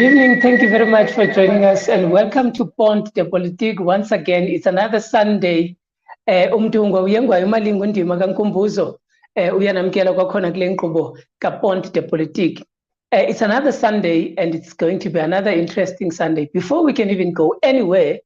evening. Thank you very much for joining us and welcome to Pont de Politique. Once again, it's another Sunday. Umdungwa uyengwa imalingo ndima kankumbuzo uyanamkela kwakhona kule nkqubo kaPont de Politique. It's another Sunday and it's going to be another interesting Sunday. Before we can even go anywhere,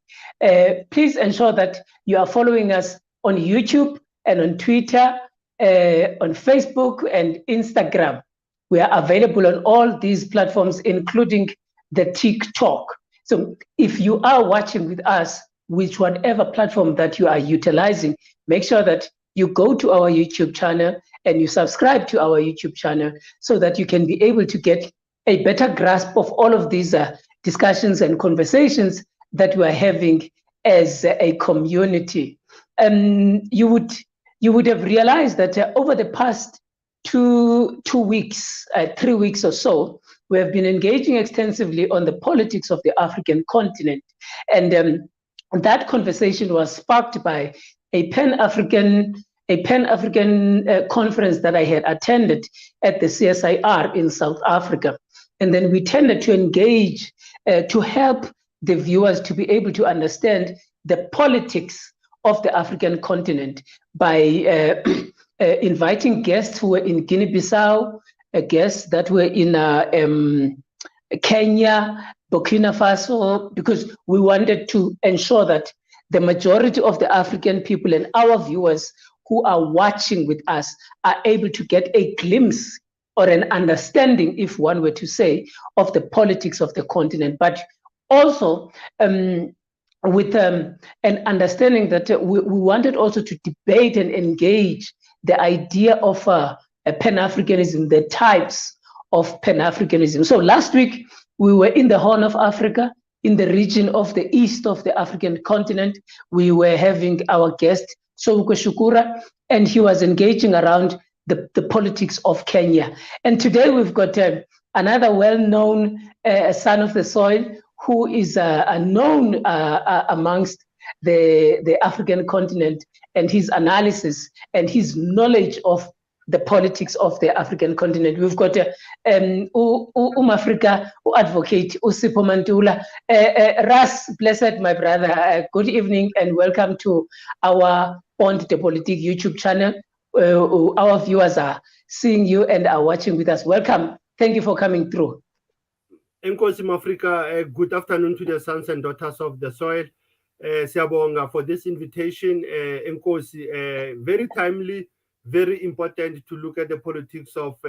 please ensure that you are following us on YouTube and on Twitter, on Facebook and Instagram. We are available on all these platforms, including the TikTok. So if you are watching with us, with whatever platform that you are utilizing, make sure that you go to our YouTube channel and you subscribe to our YouTube channel so that you can be able to get a better grasp of all of these discussions and conversations that we are having as a community. You would have realized that over the past 3 weeks or so, we have been engaging extensively on the politics of the African continent. And that conversation was sparked by a Pan-African conference that I had attended at the CSIR in South Africa. And then we tended to engage to help the viewers to be able to understand the politics of the African continent by inviting guests who were in Guinea-Bissau, guests that were in Kenya, Burkina Faso, because we wanted to ensure that the majority of the African people and our viewers who are watching with us are able to get a glimpse or an understanding, if one were to say, of the politics of the continent, but also with an understanding that we wanted also to debate and engage the idea of Pan-Africanism, the types of Pan-Africanism. So last week, we were in the Horn of Africa, in the region of the east of the African continent. We were having our guest, Sobukwe Shukura, and he was engaging around the politics of Kenya. And today we've got another well-known son of the soil who is known amongst the African continent, and his analysis and his knowledge of the politics of the African continent. We've got Africa advocate Sipho Mantula. Ras, blessed my brother, good evening and welcome to our Pont de Politique YouTube channel. Our viewers are seeing you and are watching with us. Welcome. Thank you for coming through. Enkosi Africa, good afternoon to the sons and daughters of the soil. Siyabonga for this invitation. Enkosi, very timely, very important to look at the politics of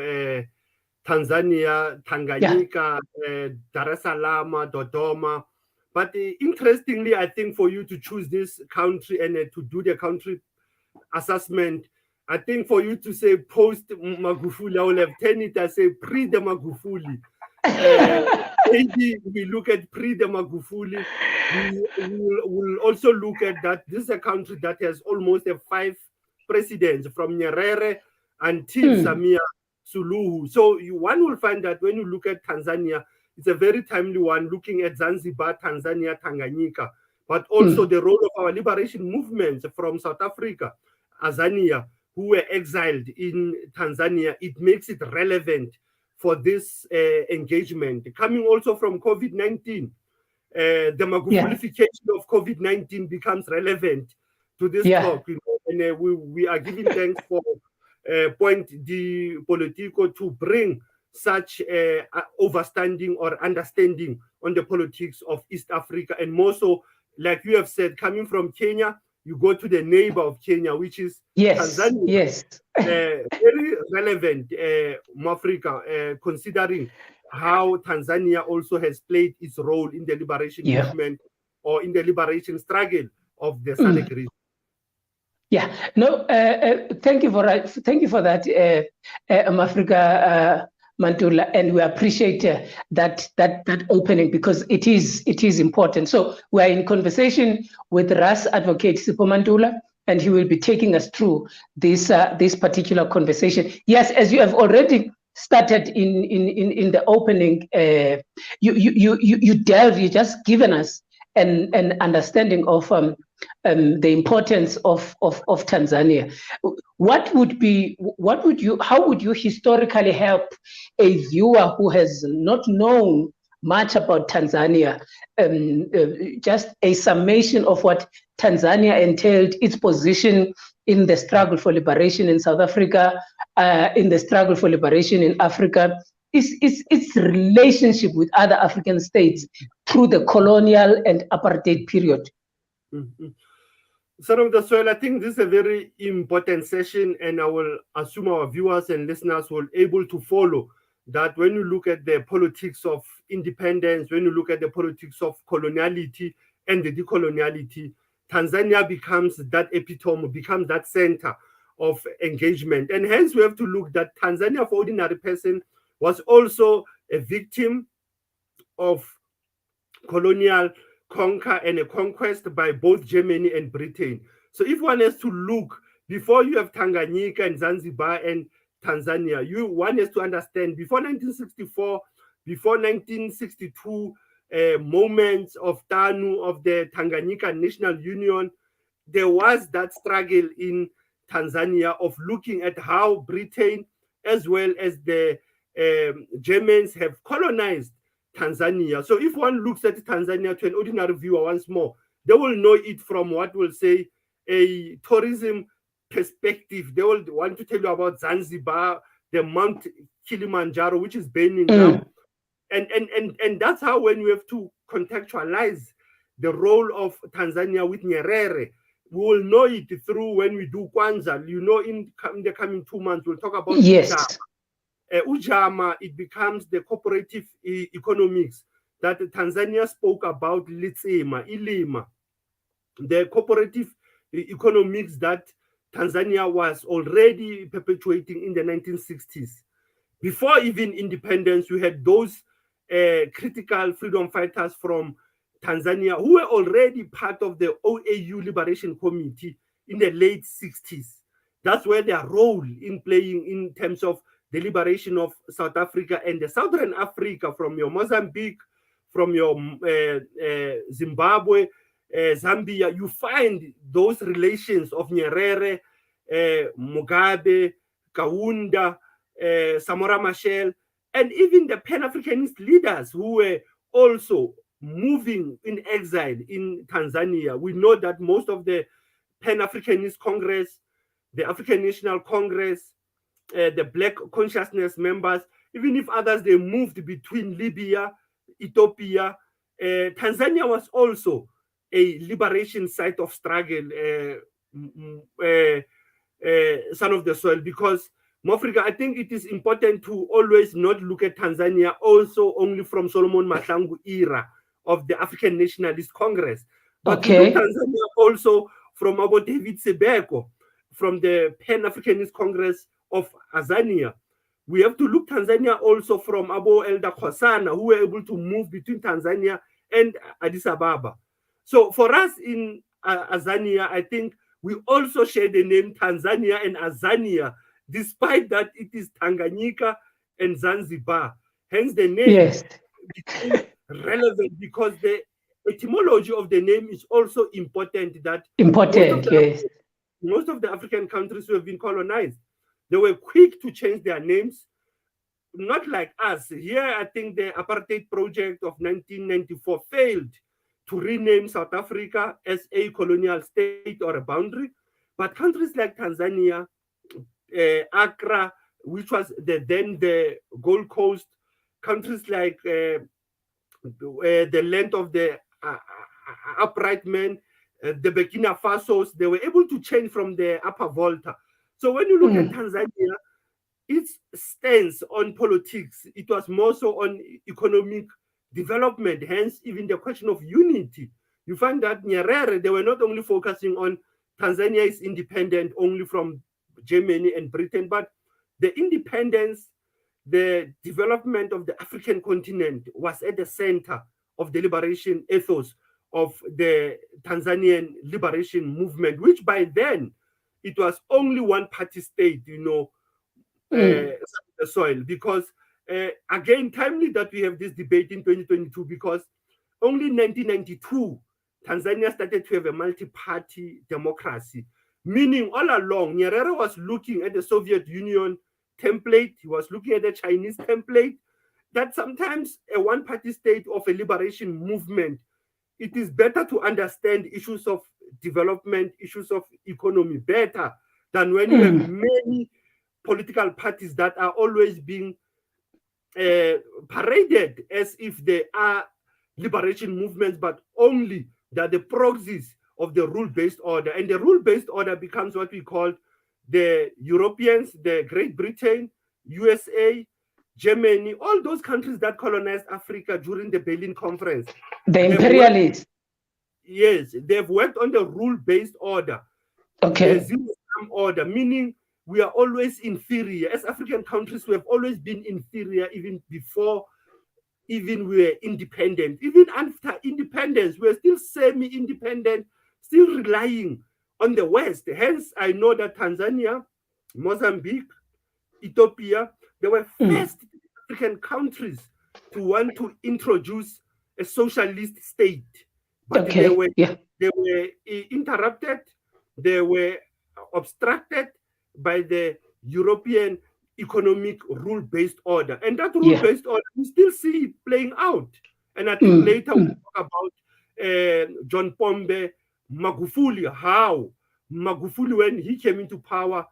Tanzania, Tanganyika, Dar es Salaam, Dodoma. But interestingly, I think for you to choose this country and to do the country assessment, I think for you to say post Magufuli, I will have turned it as say pre the Magufuli. Maybe we look at pre the Magufuli. We'll also look at that this is a country that has almost 5 presidents from Nyerere until Samia Suluhu. So one will find that when you look at Tanzania, it's a very timely one, looking at Zanzibar, Tanzania, Tanganyika, but also the role of our liberation movements from South Africa, Azania, who were exiled in Tanzania. It makes it relevant for this engagement. Coming also from COVID-19, the Magufulification of COVID-19 becomes relevant to this talk. You know, and we are giving thanks for Point de Politico to bring such overstanding or understanding on the politics of East Africa, and more so, like you have said, coming from Kenya, you go to the neighbor of Kenya, which is Tanzania. Yes. Very relevant, Africa, considering how Tanzania also has played its role in the liberation movement or in the liberation struggle of the SADC region. Yeah, no, thank you for that, Africa Mantula, and we appreciate that opening because it is important. So we are in conversation with Ras advocate Sipho Mantula, and he will be taking us through this particular conversation. Yes, as you have already started in the opening, you just given us an understanding of the importance of Tanzania. How would you historically help a viewer who has not known much about Tanzania. Just a summation of what Tanzania entailed, its position in the struggle for liberation in South Africa, in the struggle for liberation in Africa, its relationship with other African states through the colonial and apartheid period. Mm-hmm. Son of the Soil, I think this is a very important session, and I will assume our viewers and listeners will able to follow that when you look at the politics of independence, when you look at the politics of coloniality and the decoloniality, Tanzania becomes that epitome, becomes that center of engagement. And hence we have to look that Tanzania for ordinary person was also a victim of colonial conquer and a conquest by both Germany and Britain. So if one has to look, before you have Tanganyika and Zanzibar and Tanzania, one has to understand before 1964, before 1962 moments of TANU, of the Tanganyika National Union, there was that struggle in Tanzania of looking at how Britain as well as the Germans have colonized Tanzania. So if one looks at Tanzania to an ordinary viewer once more, they will know it from what we'll say a tourism perspective. They will want to tell you about Zanzibar, the Mount Kilimanjaro, which is burning now. And that's how when we have to contextualize the role of Tanzania with Nyerere, we will know it through when we do Kwanzaa. You know, in the coming 2 months, we'll talk about yes. Ujama. It becomes the cooperative economics that Tanzania spoke about, Ilima, the cooperative economics that Tanzania was already perpetuating in the 1960s. Before even independence, we had those critical freedom fighters from Tanzania who were already part of the OAU Liberation Committee in the late 60s. That's where their role in playing in terms of the liberation of South Africa and the Southern Africa, from your Mozambique, from your Zimbabwe, Zambia. You find those relations of Nyerere, Mugabe, Kaunda, Samora Machel, and even the Pan-Africanist leaders who were also moving in exile in Tanzania. We know that most of the Pan-Africanist Congress, the African National Congress, the Black Consciousness members, even if others, they moved between Libya, Ethiopia. Tanzania was also a liberation site of struggle, Son of the Soil, because Mofrika, I think it is important to always not look at Tanzania also only from Solomon Mahlangu era of the African Nationalist Congress, but to look Tanzania also from Abu David Sebeko, from the Pan-Africanist Congress of Azania. We have to look Tanzania also from Abu Elda Khosana, who were able to move between Tanzania and Addis Ababa. So for us in Azania, I think we also share the name Tanzania and Azania, despite that it is Tanganyika and Zanzibar. Hence the name became relevant because the etymology of the name is also important. That most of the African countries who have been colonized, they were quick to change their names, not like us. Here, I think the apartheid project of 1994 failed to rename South Africa as a colonial state or a boundary. But countries like Tanzania, Accra, which was then the Gold Coast, countries like the land of the upright men, the Burkina Fasos, they were able to change from the Upper Volta. So when you look at Tanzania, its stance on politics, it was more so on economic development, hence even the question of unity. You find that Nyerere, they were not only focusing on Tanzania is independent only from Germany and Britain, but the independence, the development of the African continent was at the center of the liberation ethos of the Tanzanian liberation movement, which by then it was only one party state, the soil. Because again, timely that we have this debate in 2022, because only in 1992 Tanzania started to have a multi-party democracy, meaning all along Nyerere was looking at the Soviet Union template, he was looking at the Chinese template, that sometimes a one-party state of a liberation movement, it is better to understand issues of development, issues of economy better than when you have many political parties that are always being paraded as if they are liberation movements, but only that the proxies of the rule-based order. And the rule-based order becomes what we call the Europeans, the Great Britain, USA, Germany, all those countries that colonized Africa during the Berlin Conference. The imperialists. Yes, they've worked on the rule-based order. Okay. The zero-sum order, meaning we are always inferior. As African countries, we have always been inferior even before we were independent. Even after independence, we're still semi-independent, still relying on the West. Hence, I know that Tanzania, Mozambique, Ethiopia, they were first African countries to want to introduce a socialist state. But they were interrupted, they were obstructed by the European economic rule-based order. And that rule-based order, we still see it playing out. And I think later we'll talk about John Pombe Magufuli, how Magufuli, when he came into power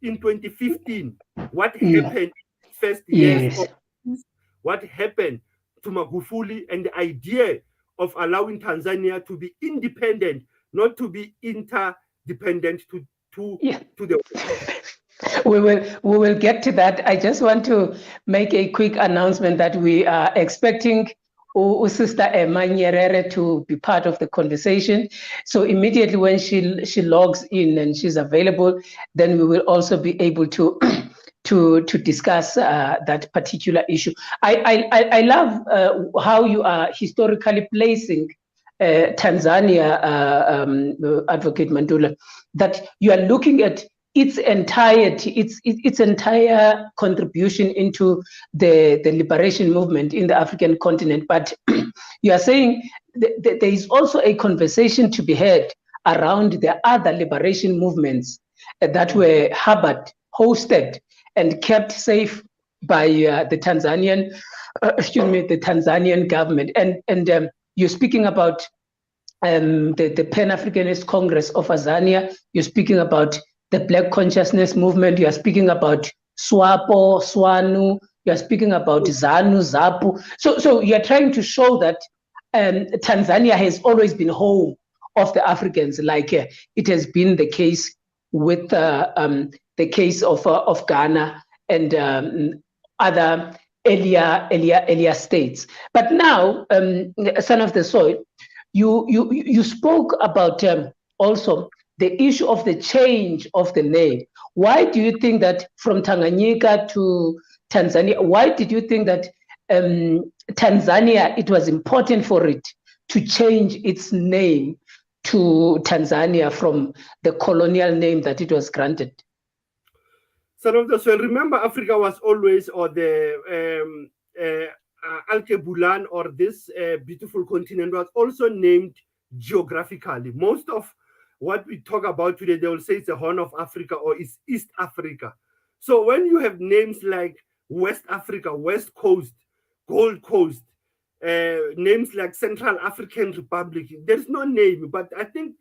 in 2015, what happened in the first years of this, what happened to Magufuli, and the idea of allowing Tanzania to be independent, not to be interdependent to the West. We will get to that. I just want to make a quick announcement that we are expecting Sister Nyerere to be part of the conversation. So immediately when she logs in and she's available, then we will also be able to to discuss that particular issue. I love how you are historically placing Tanzania, Advocate Mantula, that you are looking at its entirety, its entire contribution into the liberation movement in the African continent. But you are saying there is also a conversation to be had around the other liberation movements that were harbored, hosted, and kept safe by the Tanzanian, the Tanzanian government. And you're speaking about the Pan-Africanist Congress of Azania. You're speaking about the Black Consciousness Movement. You are speaking about SWAPO, SWANU. You are speaking about ZANU, ZAPU. So you are trying to show that Tanzania has always been home of the Africans, like it has been the case with the case of Ghana and other earlier states. But now, Son of the Soil, you spoke about also the issue of the change of the name. Why do you think that from Tanganyika to Tanzania, why did you think that Tanzania, it was important for it to change its name to Tanzania from the colonial name that it was granted? Son of the Soil, remember Africa was always, or the Alkebulan, or this beautiful continent, was also named geographically. Most of what we talk about today, they will say it's the Horn of Africa or it's East Africa. So when you have names like West Africa, West Coast, Gold Coast, names like Central African Republic, there's no name. But I think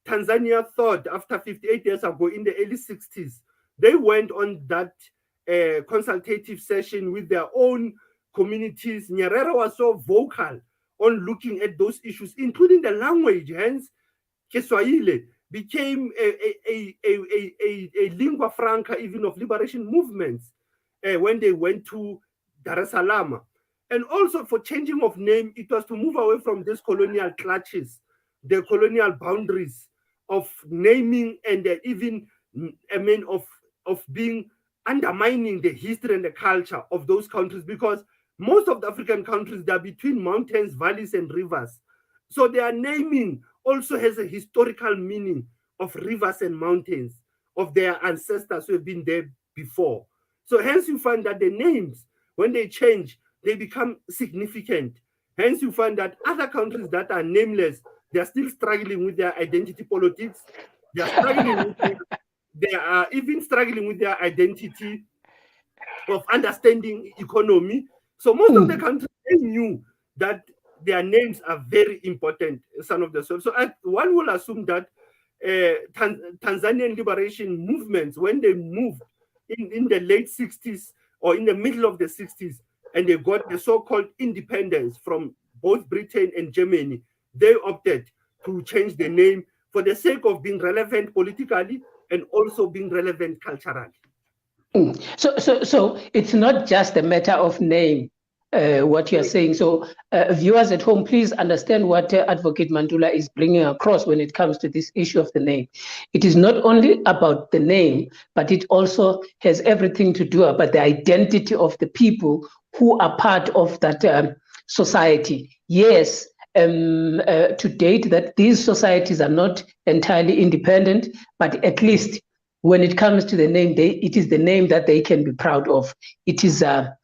Tanzania thought after 58 years ago, in the early 60s, they went on that consultative session with their own communities. Nyerere was so vocal on looking at those issues, including the language. Hence, Kiswahili became a lingua franca even of liberation movements when they went to Dar es Salaam. And also for changing of name, it was to move away from these colonial clutches, the colonial boundaries of naming, and even of being undermining the history and the culture of those countries, because most of the African countries, they are between mountains, valleys, and rivers. So their naming also has a historical meaning of rivers and mountains, of their ancestors who have been there before. So hence you find that the names, when they change, they become significant. Hence you find that other countries that are nameless, they are still struggling with their identity politics. They are struggling with they are even struggling with their identity of understanding economy. So most of the countries, they knew that their names are very important, son of the soil. So one will assume that Tanzanian liberation movements, when they moved in the late 60s or in the middle of the 60s, and they got the so-called independence from both Britain and Germany, they opted to change the name for the sake of being relevant politically and also being relevant culturally. So it's not just a matter of name, what you're saying. So viewers at home, please understand what Advocate Mantula is bringing across when it comes to this issue of the name. It is not only about the name, but it also has everything to do about the identity of the people who are part of that society. Yes, to date that these societies are not entirely independent, but at least when it comes to the name, it is the name that they can be proud of. It is their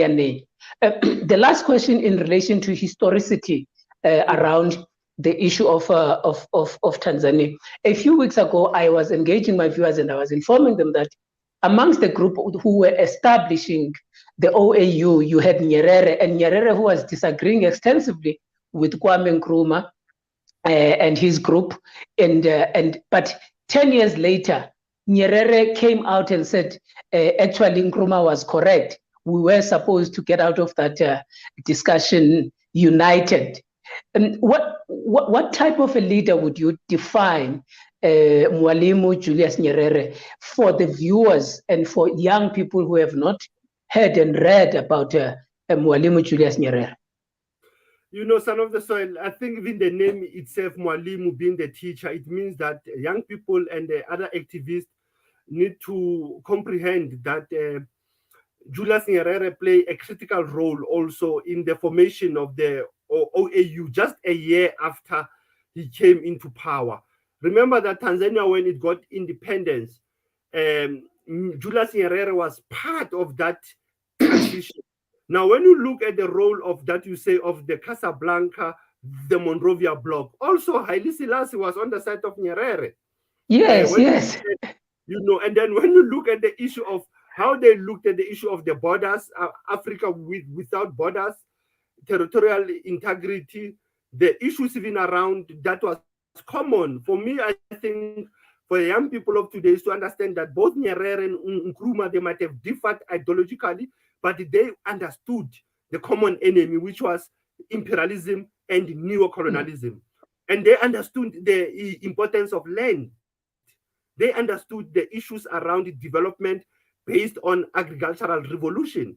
name. The last question in relation to historicity around the issue of Tanzania. A few weeks ago, I was engaging my viewers and I was informing them that amongst the group who were establishing the OAU, you had Nyerere, and Nyerere, who was disagreeing extensively with Kwame Nkrumah and his group, but 10 years later, Nyerere came out and said, actually, Nkrumah was correct. We were supposed to get out of that discussion united. And what type of a leader would you define Mwalimu Julius Nyerere for the viewers and for young people who have not heard and read about Mwalimu Julius Nyerere? You know, son of the soil, I think even the name itself, Mwalimu, being the teacher, it means that young people and the other activists need to comprehend that Julius Nyerere played a critical role also in the formation of the OAU just a year after he came into power. Remember that Tanzania, when it got independence, Julius Nyerere was part of that transition. Now, when you look at the role of that, you say, of the Casablanca, the Monrovia bloc, also Haile Selassie was on the side of Nyerere. Yes, yes. You know, and then when you look at the issue of how they looked at the issue of the borders, Africa without borders, territorial integrity, the issues even around that was common. For me, I think for young people of today is to understand that both Nyerere and Nkrumah, they might have differed ideologically, but they understood the common enemy, which was imperialism and neocolonialism. And they understood the importance of land. They understood the issues around development based on agricultural revolution.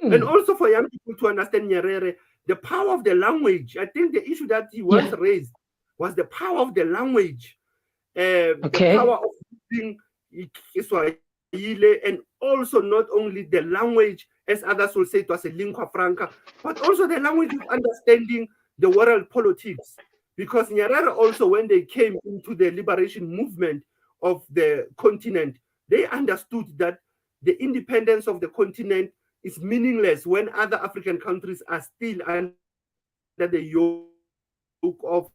And also for young people to understand Nyerere, the power of the language. I think the issue that he once raised was the power of the language, the power of using Swahili, and also not only the language, as others will say, it was a lingua franca, but also the language of understanding the world politics. Because Nyerere also, when they came into the liberation movement of the continent, they understood that the independence of the continent is meaningless when other African countries are still under the yoke of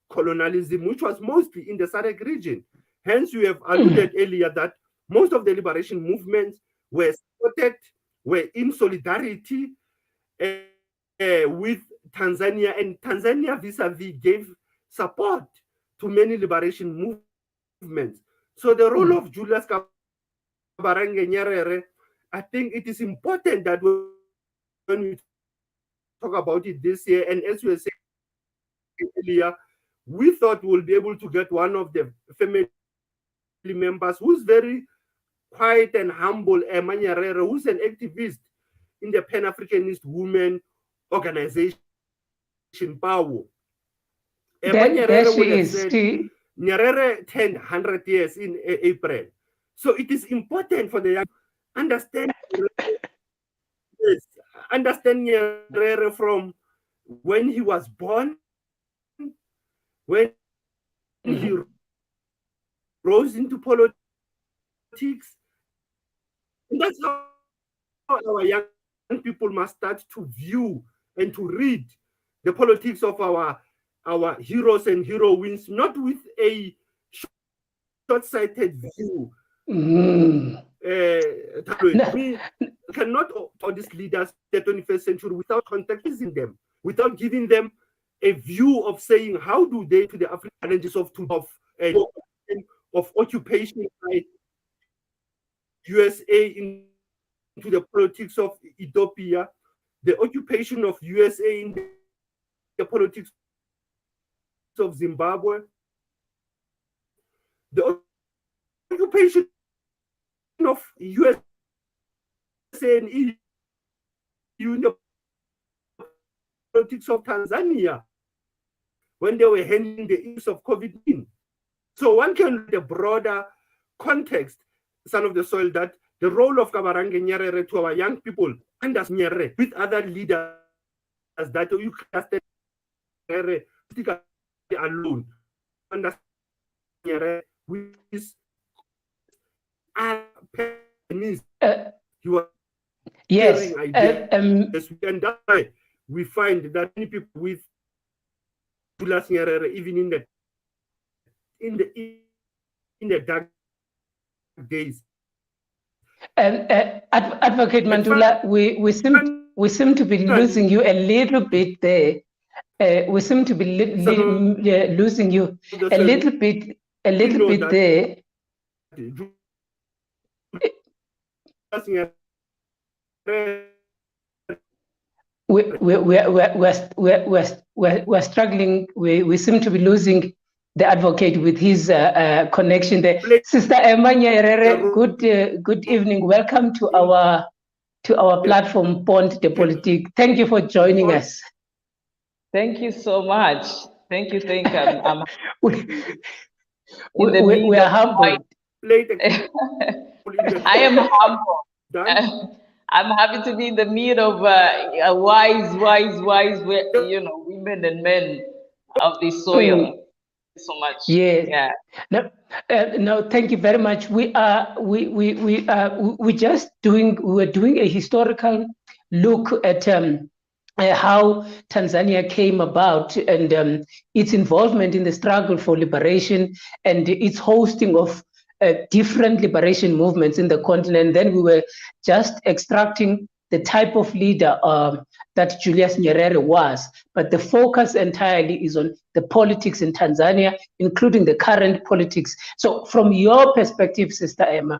colonialism, which was mostly in the SADC region. Hence, you have alluded earlier that most of the liberation movements were supported, were in solidarity with Tanzania, and Tanzania vis-a-vis gave support to many liberation movements. So the role of Julius Kabaranga Nyerere, I think it is important that when we talk about it this year, and as we were saying earlier, we thought we'll be able to get one of the family members who's very quiet and humble, Emma Nyerere, who's an activist in the Pan-Africanist Women Organization, PAWO. Nyerere turned 100 years in April. So it is important for the young understand Nyerere from when he was born, when he rose into politics. And that's how our young people must start to view and to read the politics of our heroes and heroines, not with a short-sighted view. these leaders in the 21st century without contextualizing them, without giving them a view of saying how do they to the African challenges of occupation by USA into the politics of Ethiopia, the occupation of USA in the politics of Zimbabwe, the occupation of USA and EU in the politics of Tanzania when they were handling the issues of COVID-19. So one can look at the broader context, son of the soil, that the role of Kabarange Nyerere to our young people and as Nyerere with other leaders that you casted Nyerere alone, and Nyerere with his means you are yes, and that way we find that many people with Julius Nyerere, even in the dark days. Advocate Mantula, we seem to be losing you a little bit there. We seem to be losing you a little bit there. We're struggling. We seem to be losing the advocate with his connection there. Sister Emma Nyerere, good evening. Welcome to our platform, Pont de Politique. Thank you for joining us. Thank you so much. Thank you. I'm we are humbled. I am humble. I'm happy to be in the middle of wise, women and men of the soil. Thank you so much. Yes. Yeah. No, thank you very much. We were doing a historical look at how Tanzania came about and its involvement in the struggle for liberation and its hosting of different liberation movements in the continent. Then we were just extracting the type of leader that Julius Nyerere was, but the focus entirely is on the politics in Tanzania, including the current politics. So from your perspective, Sister Emma,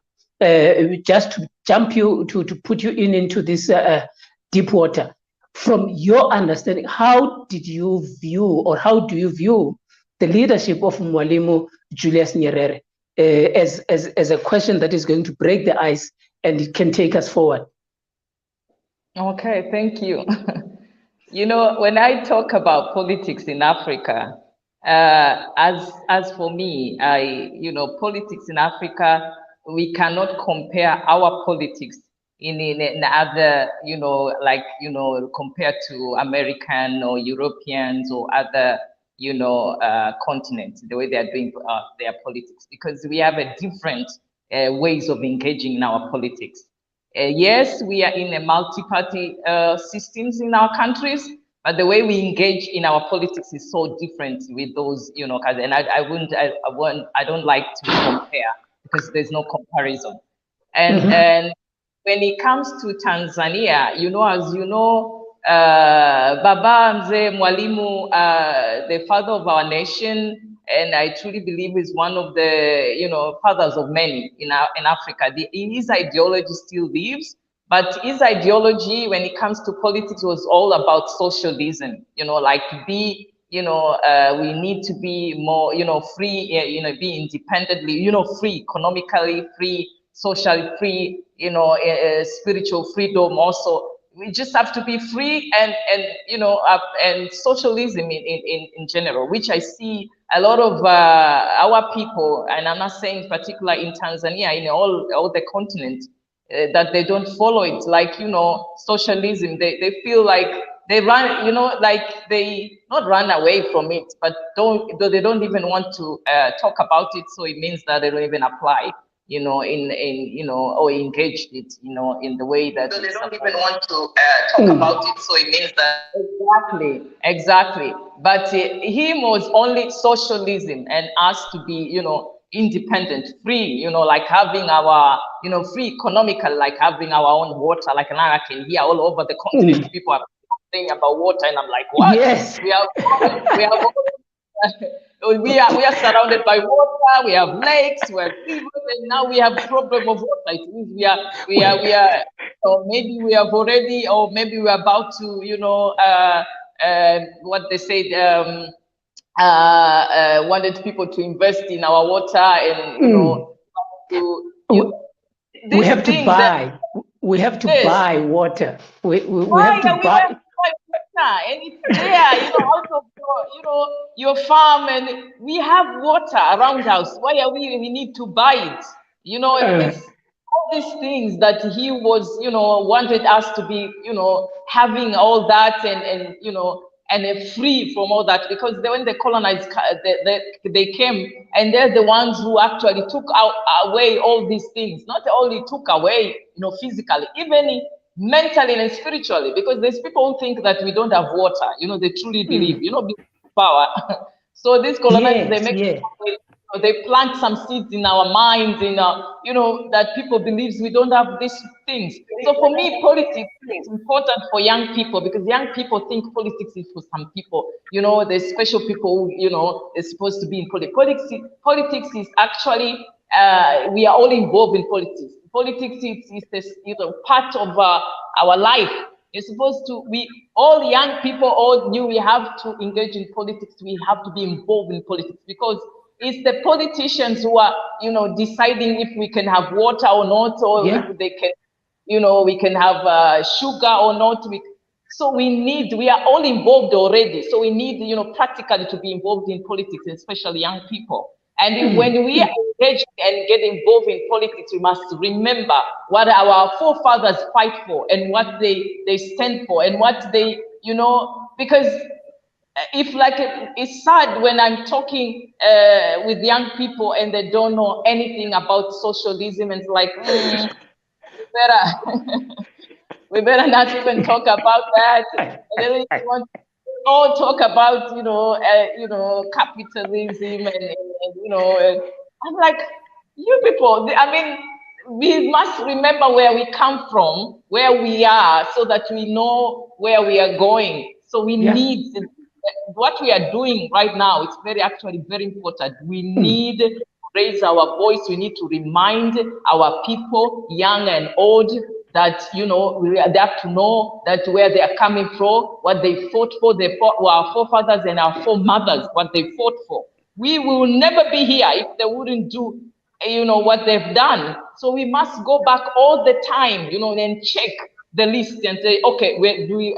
just to jump you, to put you into this deep water, from your understanding, how do you view the leadership of Mwalimu Julius Nyerere as a question that is going to break the ice and it can take us forward? Okay, thank you. When I talk about politics in Africa, as for me, politics in Africa, we cannot compare our politics in other, compared to American or Europeans or other, continents, the way they are doing their politics, because we have a different ways of engaging in our politics. Yes, we are in a multi-party systems in our countries, but the way we engage in our politics is so different with those, and I don't like to compare because there's no comparison. And when it comes to Tanzania, as you know, Baba Mzee Mwalimu, the father of our nation, and I truly believe is one of the, fathers of many in Africa. His ideology still lives, but his ideology when it comes to politics was all about socialism, we need to be more, free, be independently, free, economically free, socially free, spiritual freedom also. We just have to be free and socialism in general, which I see a lot of our people, and I'm not saying particular in Tanzania, in all the continent, that they don't follow it. Like, socialism, they feel like they run, they not run away from it, but they don't even want to talk about it. So it means that they don't even apply, or engage it, in the way that they don't even want to talk about it. So it means that exactly. But him was only socialism and us to be, independent, free, you know, like having our, you know, free economically, like having our own water. Like now I can hear all over the continent, people are saying about water, and I'm like, what? Yes. We are we are surrounded by water, we have lakes, we have rivers, and now we have problem of water. It means we are or maybe we have already, or maybe we're about to, you know, what they say, wanted people to invest in our water, and you know, we have to buy. We have to buy water. We have to buy. And it's there, you know, out of your, you know, your farm, and we have water around us. Why are we need to buy it? You know, all these things that he was, you know, wanted us to be, you know, having all that, and you know, and free from all that, because when the colonized, they came, and they're the ones who actually took away all these things. Not only took away, you know, physically, even mentally and spiritually, because there's people who think that we don't have water, you know, they truly believe, you know, power. So these colonizers, they make they plant some seeds in our minds, in you know, that people believes we don't have these things. So for me, politics is important for young people, because young people think politics is for some people, you know, there's special people who, you know, is supposed to be in politics. Politics is actually we are all involved in politics. Politics is this, you know, part of our life. You're supposed to, we all young people all knew we have to engage in politics. We have to be involved in politics, because it's the politicians who are, you know, deciding if we can have water or not, or if they can, you know, we can have sugar or not. So we are all involved already. So we need, you know, practically to be involved in politics, especially young people. And when we engage and get involved in politics, we must remember what our forefathers fight for, and what they stand for, and what they, you know, because if, like, it's sad when I'm talking with young people and they don't know anything about socialism, and it's like, we better not even talk about that. And then we want to all talk about, you know, capitalism, and you know, and I'm like, you people, I mean, we must remember where we come from, where we are, so that we know where we are going. So we need what we are doing right now. It's actually very important. We need to raise our voice. We need to remind our people, young and old, that, you know, they have to know that where they are coming from, what they fought for. They fought, our forefathers and our foremothers, what they fought for. We will never be here if they wouldn't do, you know, what they've done. So we must go back all the time, you know, and check the list and say, okay,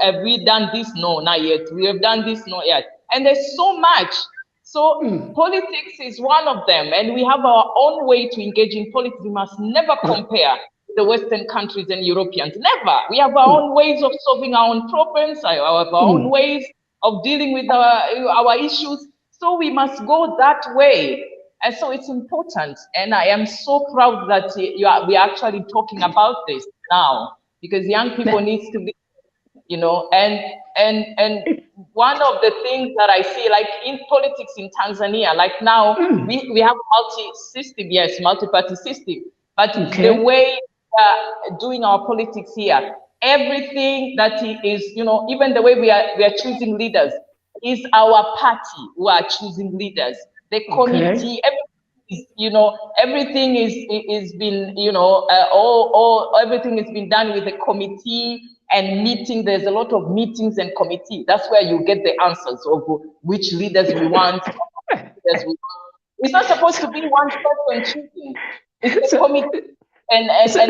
have we done this? No, not yet. We have done this? Not yet. And there's so much. So politics is one of them, and we have our own way to engage in politics. We must never compare the Western countries and Europeans. Never. We have our own ways of solving our own problems. I have our own ways of dealing with our issues. So we must go that way. And so it's important. And I am so proud that we are actually talking about this now, because young people need to be, you know, and one of the things that I see, like in politics in Tanzania, like now we have multi-party system, but the way doing our politics here, everything that is, you know, even the way we are choosing leaders, is our party who are choosing leaders. The committee, you know, everything is been, you know, everything has been done with the committee and meeting. There's a lot of meetings and committee. That's where you get the answers of which leaders we want. It's not supposed to be one person choosing. It's the committee and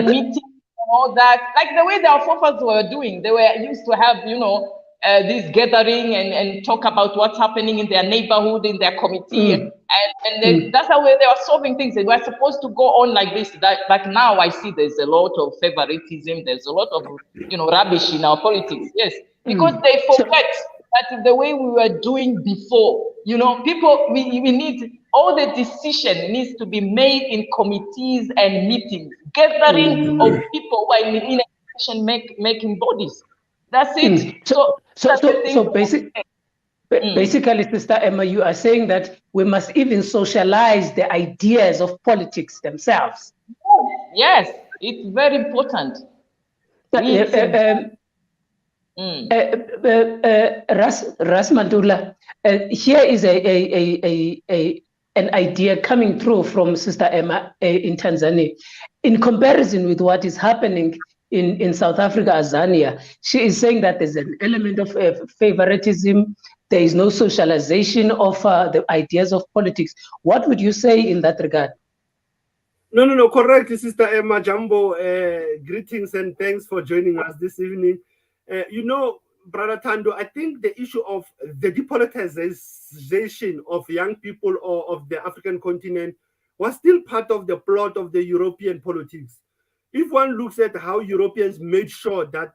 meeting and all that. Like the way our forefathers were doing. They were used to have, you know, this gathering and talk about what's happening in their neighborhood, in their committee, and that's how they were solving things. They were supposed to go on like this. But now I see there's a lot of favoritism. There's a lot of, you know, rubbish in our politics. Yes, because they forget that the way we were doing before. You know, people, we need all the decision needs to be made in committees and meetings, gathering of people who are in decision making bodies. That's it. So Basically, Sister Emma, you are saying that we must even socialize the ideas of politics themselves. Yes, it's very important. Ras Mantula, here is an idea coming through from Sister Emma in Tanzania. In comparison with what is happening in South Africa, Tanzania, she is saying that there's an element of favoritism. There is no socialization of the ideas of politics. What would you say in that regard? No, correct, Sister Emma Jumbo. Greetings and thanks for joining us this evening. You know, Brother Tando, I think the issue of the depoliticization of young people or of the African continent was still part of the plot of the European politics. If one looks at how Europeans made sure that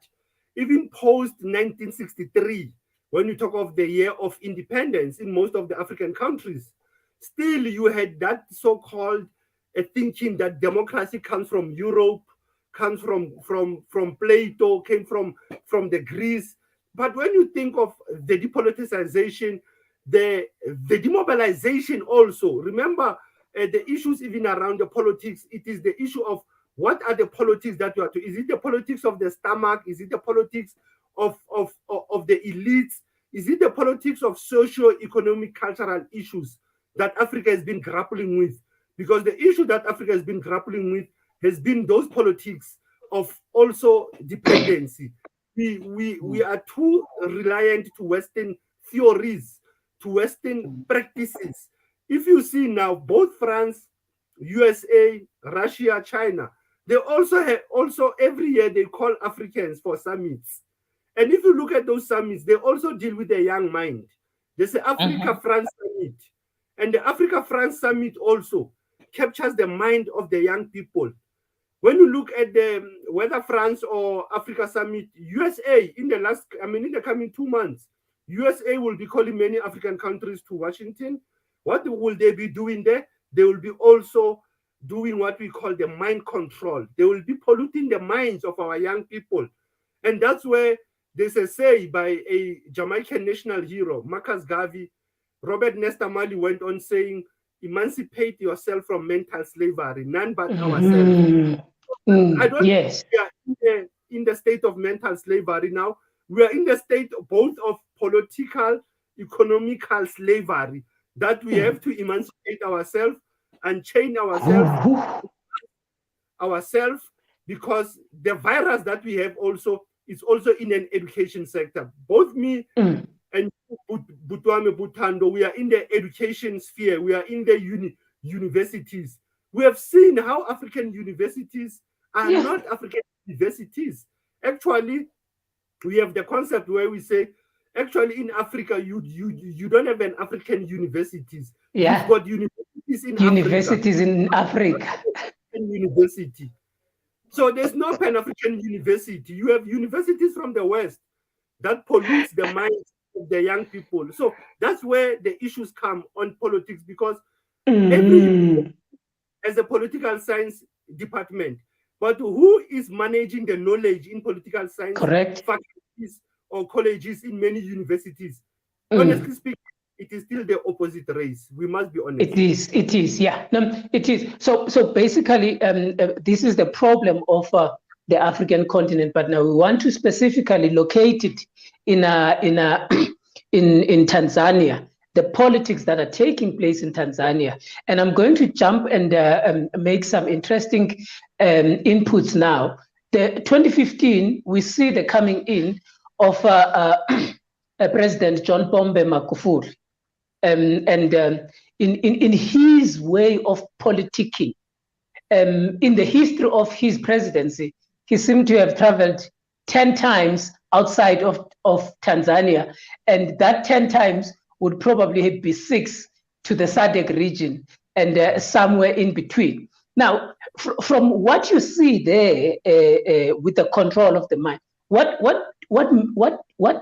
even post 1963, when you talk of the year of independence in most of the African countries, still you had that so-called thinking that democracy comes from Europe, comes from Plato, came from the Greece. But when you think of the depoliticization, the demobilization also, remember the issues even around the politics, it is the issue of what are the politics that you are to, is it the politics of the stomach? Is it the politics of the elites? Is it the politics of socio-economic, cultural issues that Africa has been grappling with? Because the issue that Africa has been grappling with has been those politics of also dependency. We are too reliant to Western theories, to Western practices. If you see now, both France, USA, Russia, China, they also have, every year they call Africans for summits. And if you look at those summits, they also deal with the young mind. There's the Africa-France Summit. And the Africa-France Summit also captures the mind of the young people. When you look at the whether France or Africa Summit, USA in the coming 2 months, USA will be calling many African countries to Washington. What will they be doing there? They will be also doing what we call the mind control. They will be polluting the minds of our young people. And that's where there's a say by a Jamaican national hero, Marcus Garvey. Robert Nesta Marley went on saying, emancipate yourself from mental slavery, none but ourselves. I don't think we are in the state of mental slavery now. We are in the state both of political, economical slavery, that we have to emancipate ourselves and change ourselves, because the virus that we have also is also in an education sector. Both me and Butwame Butando, we are in the education sphere. We are in the universities. We have seen how African universities are not African universities. Actually, we have the concept where we say, actually in Africa, you don't have an African universities. Yeah. You've got universities in universities Africa. In Africa. University. So there's no Pan-African university. You have universities from the West that pollutes the minds of the young people. So that's where the issues come on politics, because every as a political science department, but who is managing the knowledge in political science faculties or colleges in many universities? Honestly speaking, it is still the opposite race. We must be honest. It is, yeah. No, it is. So basically, this is the problem of the African continent. But now we want to specifically locate it in Tanzania, the politics that are taking place in Tanzania. And I'm going to jump and make some interesting inputs now. The 2015, we see the coming in of President John Pombe Magufuli. In his way of politicking, in the history of his presidency, he seemed to have traveled 10 times outside of Tanzania, and that 10 times would probably be 6 to the SADC region and somewhere in between. Now, from what you see there with the control of the mind, what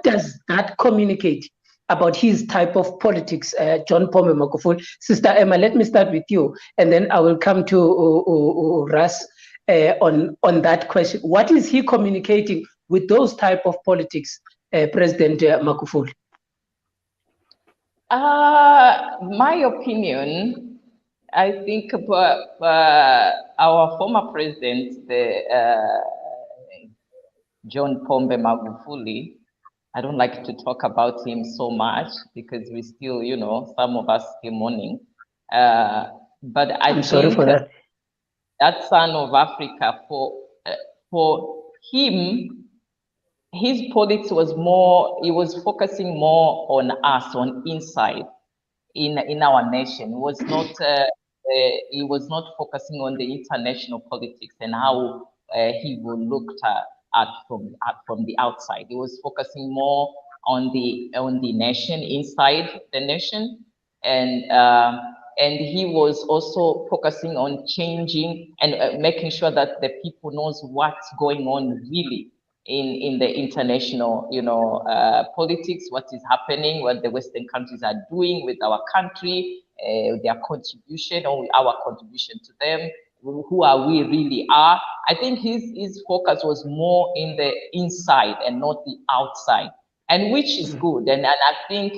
does that communicate about his type of politics, John Pombe Magufuli? Sister Emma, let me start with you, and then I will come to Ras on that question. What is he communicating with those type of politics, President Magufuli? My opinion, I think our former president, John Pombe Magufuli, I don't like to talk about him so much because we still, some of us still mourning. But I'm sorry for that. That son of Africa, for him, his politics was more, he was focusing more on us, on inside in our nation. He was not focusing on the international politics and how he will look at from the outside. He was focusing more on the nation, inside the nation, and he was also focusing on changing and making sure that the people knows what's going on really in the international, politics, what is happening, what the Western countries are doing with our country, their contribution or our contribution to them, who are we really are. I think his focus was more in the inside and not the outside, and which is good. And I think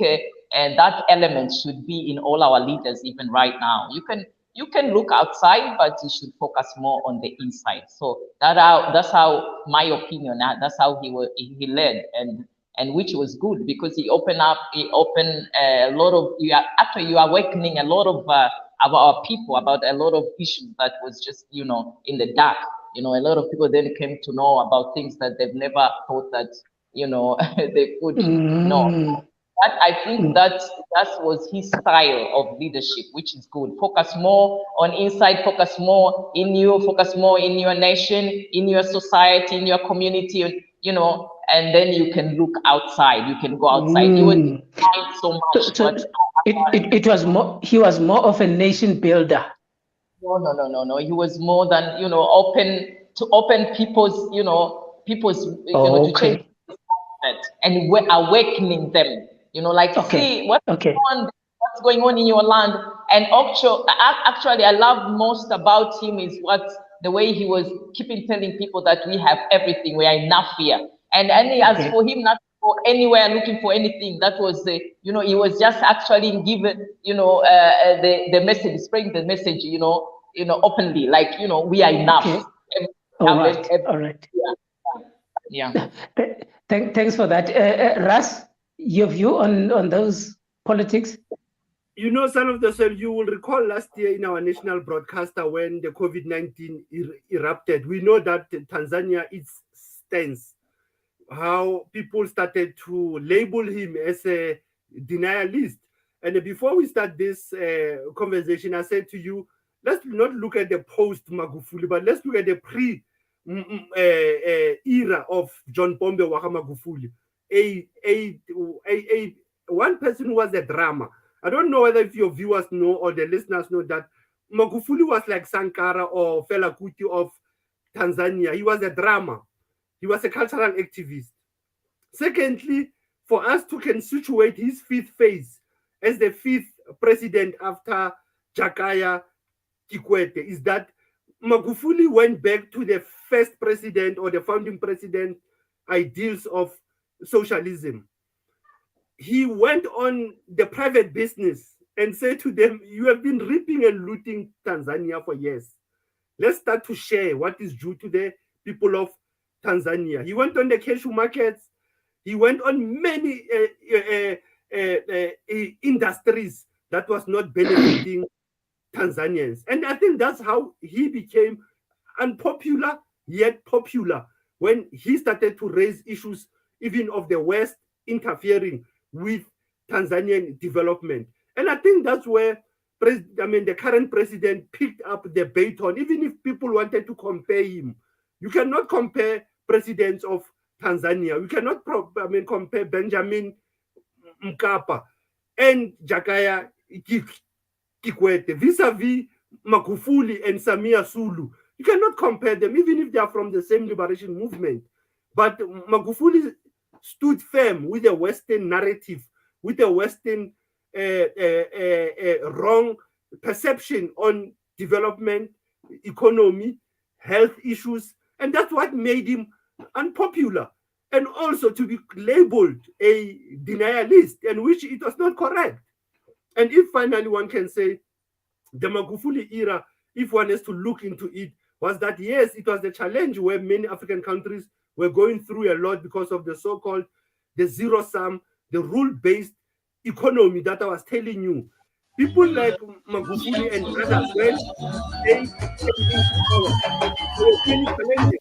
and that element should be in all our leaders, even right now. You can look outside, but you should focus more on the inside. So that's how my opinion. That's how he led, and which was good because he opened a lot of. You are awakening a lot of about our people about a lot of issues that was just in the dark. A lot of people then came to know about things that they've never thought that they could know. But I think that was his style of leadership, which is good. Focus more on inside, focus more in you, focus more in your nation, in your society, in your community, and then you can look outside. You can go outside. You would find so much. So it was more. He was more of a nation builder. No. He was more than open people's to change and we're awakening them. See what's going on in your land. And actually, I love most about him is the way he was keeping telling people that we have everything, we are enough here. And as for him not to go anywhere looking for anything, that was he was just actually given the message, spreading the message, openly, like we are enough. Okay. All right. Yeah. Thanks for that. Ras, your view on those politics? Son of the Soil, you will recall last year in our national broadcaster when the COVID-19 erupted, we know that Tanzania, its stance, how people started to label him as a denialist. And before we start this conversation, I said to you, let's not look at the post-Magufuli, but let's look at the pre-era of John Pombe Magufuli. One person who was a drama. I don't know whether if your viewers know or the listeners know that Magufuli was like Sankara or Fela Kuti of Tanzania. He was a drama. He was a cultural activist. Secondly, for us to can situate his fifth phase as the fifth president after Jakaya Kikwete is that Magufuli went back to the first president or the founding president ideals of socialism. He went on the private business and said to them, you have been reaping and looting Tanzania for years. Let's start to share what is due to the people of Tanzania. He went on the cashew markets. He went on many industries that was not benefiting Tanzanians. And I think that's how he became unpopular, yet popular, when he started to raise issues even of the West interfering with Tanzanian development. And I think that's where the current president picked up the baton, even if people wanted to compare him. You cannot compare presidents of Tanzania. You cannot compare Benjamin Mkapa and Jakaya Kikwete vis-a-vis Magufuli and Samia Sulu. You cannot compare them, even if they are from the same liberation movement. But Magufuli stood firm with the Western narrative, with the Western wrong perception on development, economy, health issues, and that's what made him unpopular. And also to be labeled a denialist, and which it was not correct. And if finally one can say the Magufuli era, if one has to look into it, was that yes, it was the challenge where many African countries were going through a lot because of the so-called the zero-sum, the rule-based economy that I was telling you. People like Magufuli and others, when they came into power, there were many challenges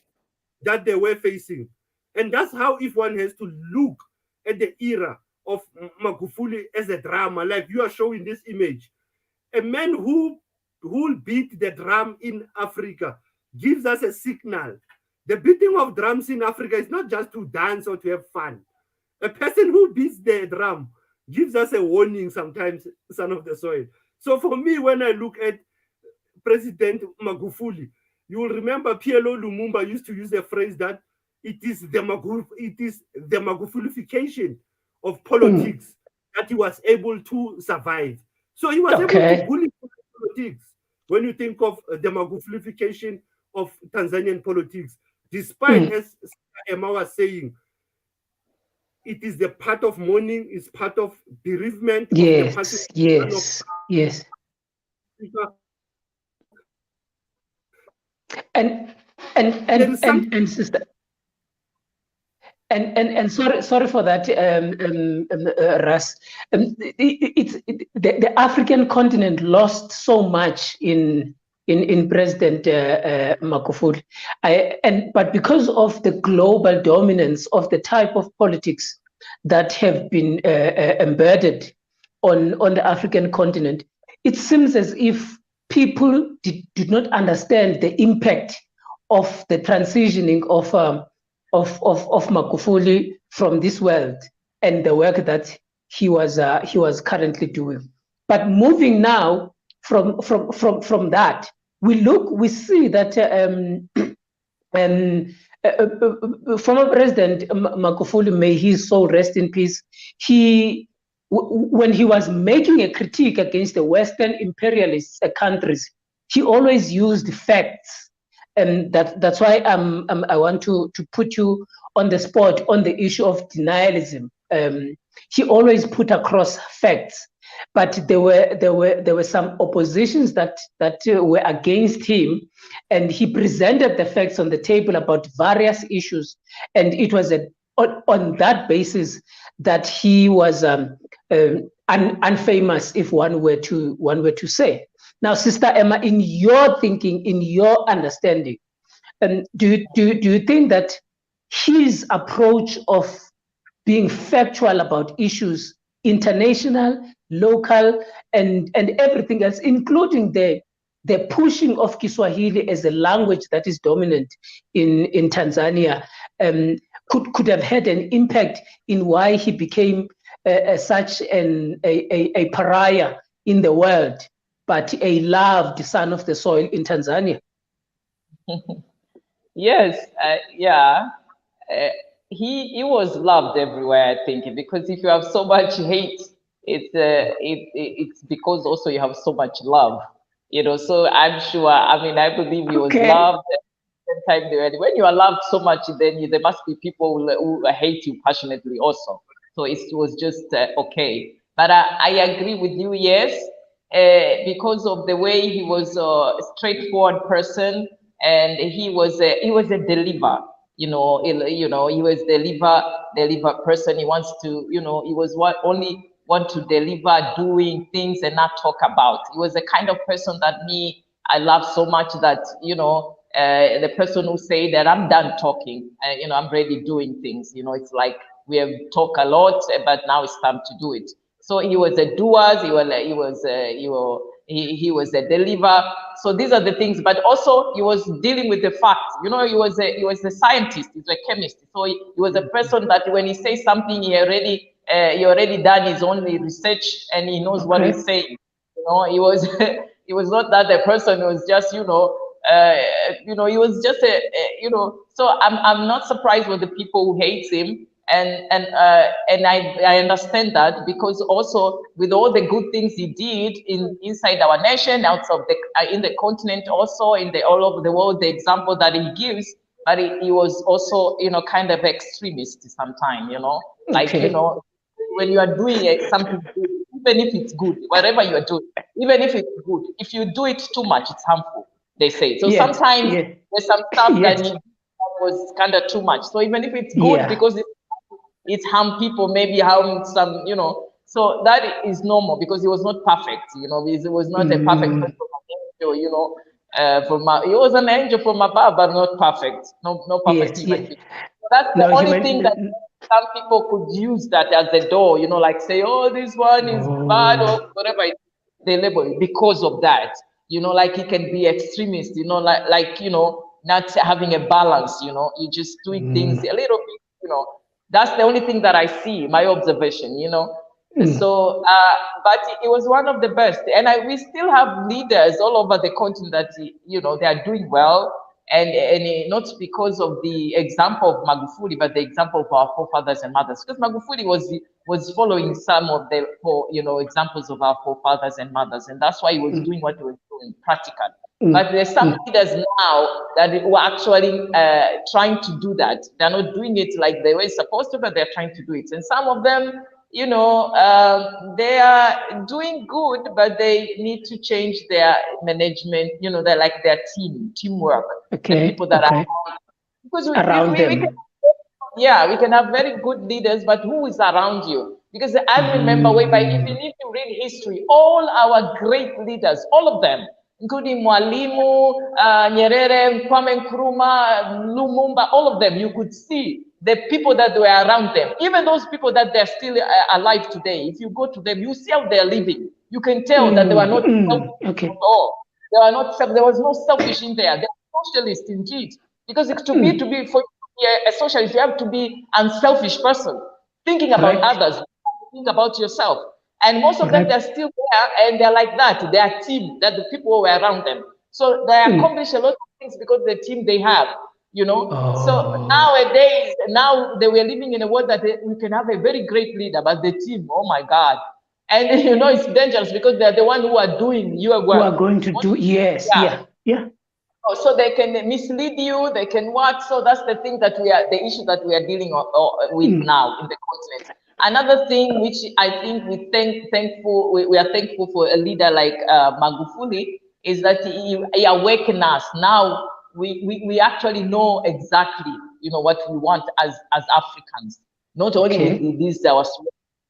that they were facing. And that's how, if one has to look at the era of Magufuli as a drama, like you are showing this image, a man who will beat the drum in Africa gives us a signal. The beating of drums in Africa is not just to dance or to have fun. A person who beats the drum gives us a warning sometimes, son of the soil. So for me, when I look at President Magufuli, you will remember PLO Lumumba used to use the phrase that it is the Magufulification of politics that he was able to survive. So he was able to bully politics. When you think of the Magufulification of Tanzanian politics, despite, as Emma was saying, it is the part of mourning, it's part of bereavement. Yes, yes. And sister, and sorry for that, Russ. The African continent lost so much in President Magufuli, but because of the global dominance of the type of politics that have been embedded on the African continent, it seems as if people did not understand the impact of the transitioning of Magufuli from this world and the work that he was currently doing. But moving now from that, we see that former President Magufuli, may his soul rest in peace, when he was making a critique against the Western imperialist countries, he always used facts. And that's why I want to put you on the spot on the issue of denialism. He always put across facts, but there were some oppositions that were against him, and he presented the facts on the table about various issues, and it was on that basis that he was unfamous, if one were to say. Now, Sister Emma, in your thinking, in your understanding, do you think that his approach of being factual about issues, international, local, and everything else, including the pushing of Kiswahili as a language that is dominant in Tanzania, could have had an impact in why he became such a pariah in the world, but a loved son of the soil in Tanzania? Yes, yeah. He was loved everywhere, I think, because if you have so much hate, it's because also you have so much love, So I'm sure. I mean, I believe he was loved. At the time, when you are loved so much, then there must be people who hate you passionately also. So it was just okay. But I agree with you. Yes, because of the way he was a straightforward person, and he was a deliver. He was deliver person. He wants to, he was only want to deliver, doing things and not talk about. He was the kind of person that I love so much that, the person who say that I'm done talking, I'm ready doing things. It's like we have talked a lot, but now it's time to do it. So he was a doer. He was a deliver. So these are the things. But also he was dealing with the facts. He was a scientist. He's a chemist. So he was a person that when he says something, he already done his own research and he knows what he's saying. He was he was not that the person who was just he was just So I'm not surprised with the people who hate him. And I understand that, because also with all the good things he did inside our nation, outside in the continent, also all over the world, the example that he gives, but he was also kind of extremist sometimes, like when you are doing something good, even if it's good, whatever you're doing, even if it's good, if you do it too much, it's harmful, they say. So sometimes there's some stuff that was kind of too much. So even if it's good, because it harm people, maybe harm some, you know. So that is normal because he was not perfect, you know. He was not a perfect person, you know. He was an angel from above, but not perfect. No perfect human being. So that's the only thing that some people could use that as a door, you know, like say, oh, this one is bad or whatever they label it because of that. You know, like he can be extremist, you know, like you know, not having a balance, you know, you just doing things a little bit, you know. That's the only thing that I see, my observation, you know. So, but it was one of the best, and we still have leaders all over the continent that, you know, they are doing well, and not because of the example of Magufuli, but the example of our forefathers and mothers. Because Magufuli was following some of the, you know, examples of our forefathers and mothers, and that's why he was doing what he was doing practically. But there's some leaders now that were actually trying to do that. They're not doing it like they were supposed to, but they're trying to do it. And some of them, you know, they are doing good, but they need to change their management. You know, they're like their teamwork. The people that are because around them. We can have very good leaders, but who is around you? Because I remember way back, even if you read history, all our great leaders, all of them, including Mwalimu, Nyerere, Kwame Nkrumah, Lumumba, all of them, you could see the people that were around them. Even those people that they're still alive today, if you go to them, you see how they're living. You can tell that they were not selfish at all. They were not. There was no selfish in there. They're socialists indeed. Because for you to be a socialist, you have to be unselfish person, thinking about others, think about yourself. And most of them, they're still there, and they're like that. They are team, that the people who were around them. So they accomplish a lot of things because of the team they have, you know. So nowadays, now they were living in a world that we can have a very great leader, but the team, oh my God. And you know, it's dangerous because they're the one who are doing your work. Who are going to do, So they can mislead you, they can what? So that's the thing that the issue that we are dealing with now in the continent. Another thing which I think we are thankful for a leader like Magufuli is that he awakened us. Now we actually know exactly, you know, what we want as Africans. Not only with this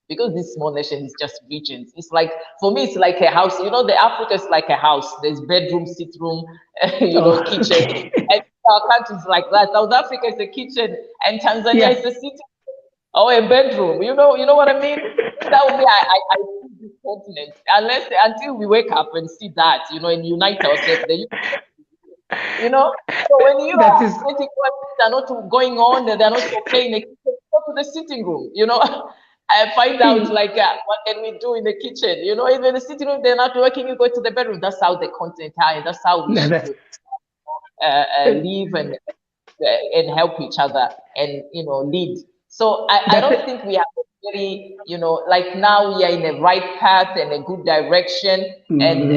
because this small nation is just regions. It's like, for me, it's like a house. You know, the Africa is like a house. There's bedroom, sit room, you know, kitchen. And our countries like that. South Africa is a kitchen, and Tanzania is a sitting room or a bedroom. You know what I mean? That would be I see this continent until we wake up and see that, you know, and unite ourselves. You know, so when you are they're not going on, they're not okay in the kitchen, go to the sitting room, you know. I find out like what can we do in the kitchen? You know, even the sitting room, they're not working, you go to the bedroom. That's how the continent are, and that's how we should live and help each other and, you know, lead. So I don't think we have a very, you know, like now we are in the right path and a good direction, and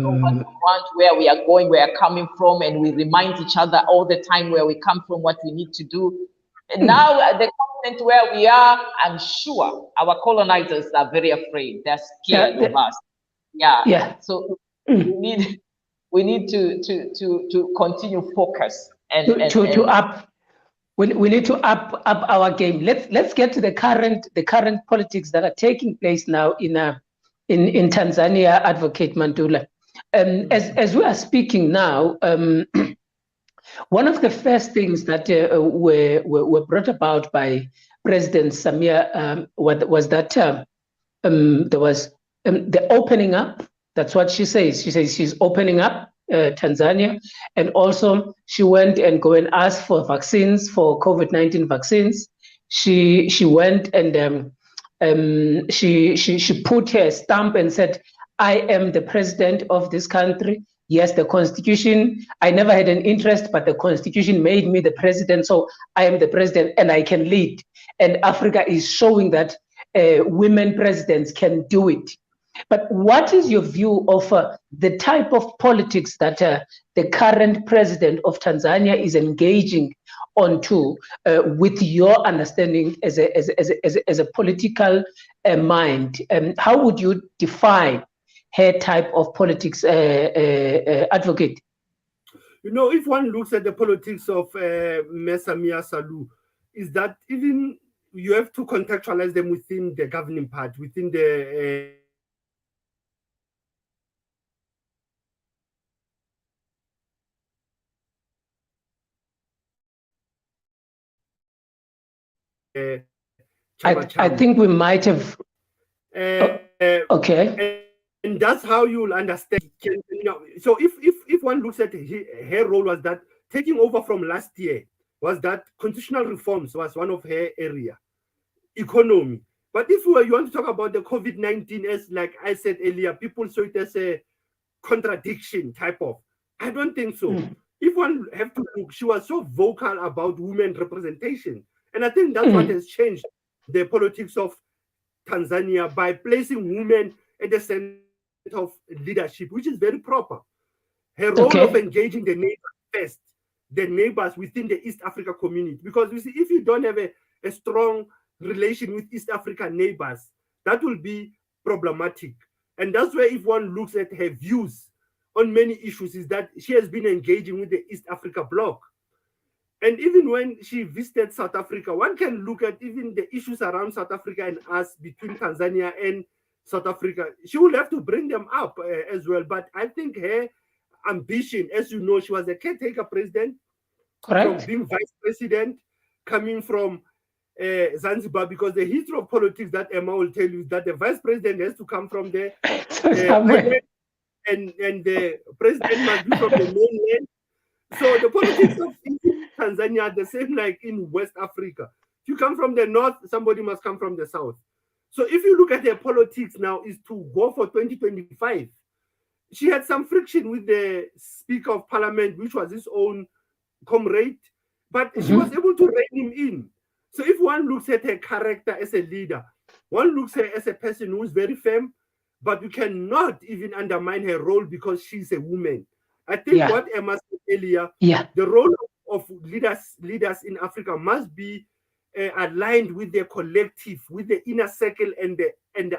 know what we want, where we are going, where we are coming from, and we remind each other all the time where we come from, what we need to do. And now the continent where we are, I'm sure our colonizers are very afraid. They're scared of us. So we need to continue focus we need to up our game. Let's get to the current politics that are taking place now in Tanzania, Advocate Mantula. As we are speaking now, one of the first things that were brought about by President Samia was that there was the opening up. That's what she says. She says she's opening up Tanzania, and also she went and go and ask for vaccines, for COVID-19 vaccines. She went and she put her stamp and said, "I am the president of this country. Yes, the constitution, I never had an interest, but the constitution made me the president. So I am the president and I can lead." And Africa is showing that women presidents can do it. But what is your view of the type of politics that the current president of Tanzania is engaging on to with your understanding as a political mind. How would you define her type of politics, advocate? You know, if one looks at the politics of Samia Suluhu, is that even you have to contextualize them within the governing part, within the I think we might have. Okay. And that's how you will understand. You know, so if one looks at her role, was that taking over from last year, was that constitutional reforms was one of her area, economy. But if you want to talk about the COVID-19, as like I said earlier, people saw it as a contradiction type of. I don't think so. If one have to look, she was so vocal about women representation. And I think that's what has changed the politics of Tanzania by placing women at the center of leadership, which is very proper. Her role of engaging the neighbors first, the neighbors within the East Africa community. Because you see, if you don't have a strong relation with East African neighbors, that will be problematic. And that's where if one looks at her views on many issues, is that she has been engaging with the East Africa bloc. And even when she visited South Africa, one can look at even the issues around South Africa and us between Tanzania and South Africa. She will have to bring them up as well. But I think her ambition, as you know, she was a caretaker president, from being vice president, coming from Zanzibar, because the history of politics that Emma will tell you is that the vice president has to come from there, and the president must be from the mainland. So the politics of Tanzania are the same like in West Africa. If you come from the north, somebody must come from the south. So if you look at their politics now, is to go for 2025. She had some friction with the Speaker of Parliament, which was his own comrade, but she was able to rein him in. So if one looks at her character as a leader, one looks at her as a person who is very firm, but you cannot even undermine her role because she's a woman. I think what Emma said earlier, the role of leaders in Africa must be aligned with their collective, with the inner circle and the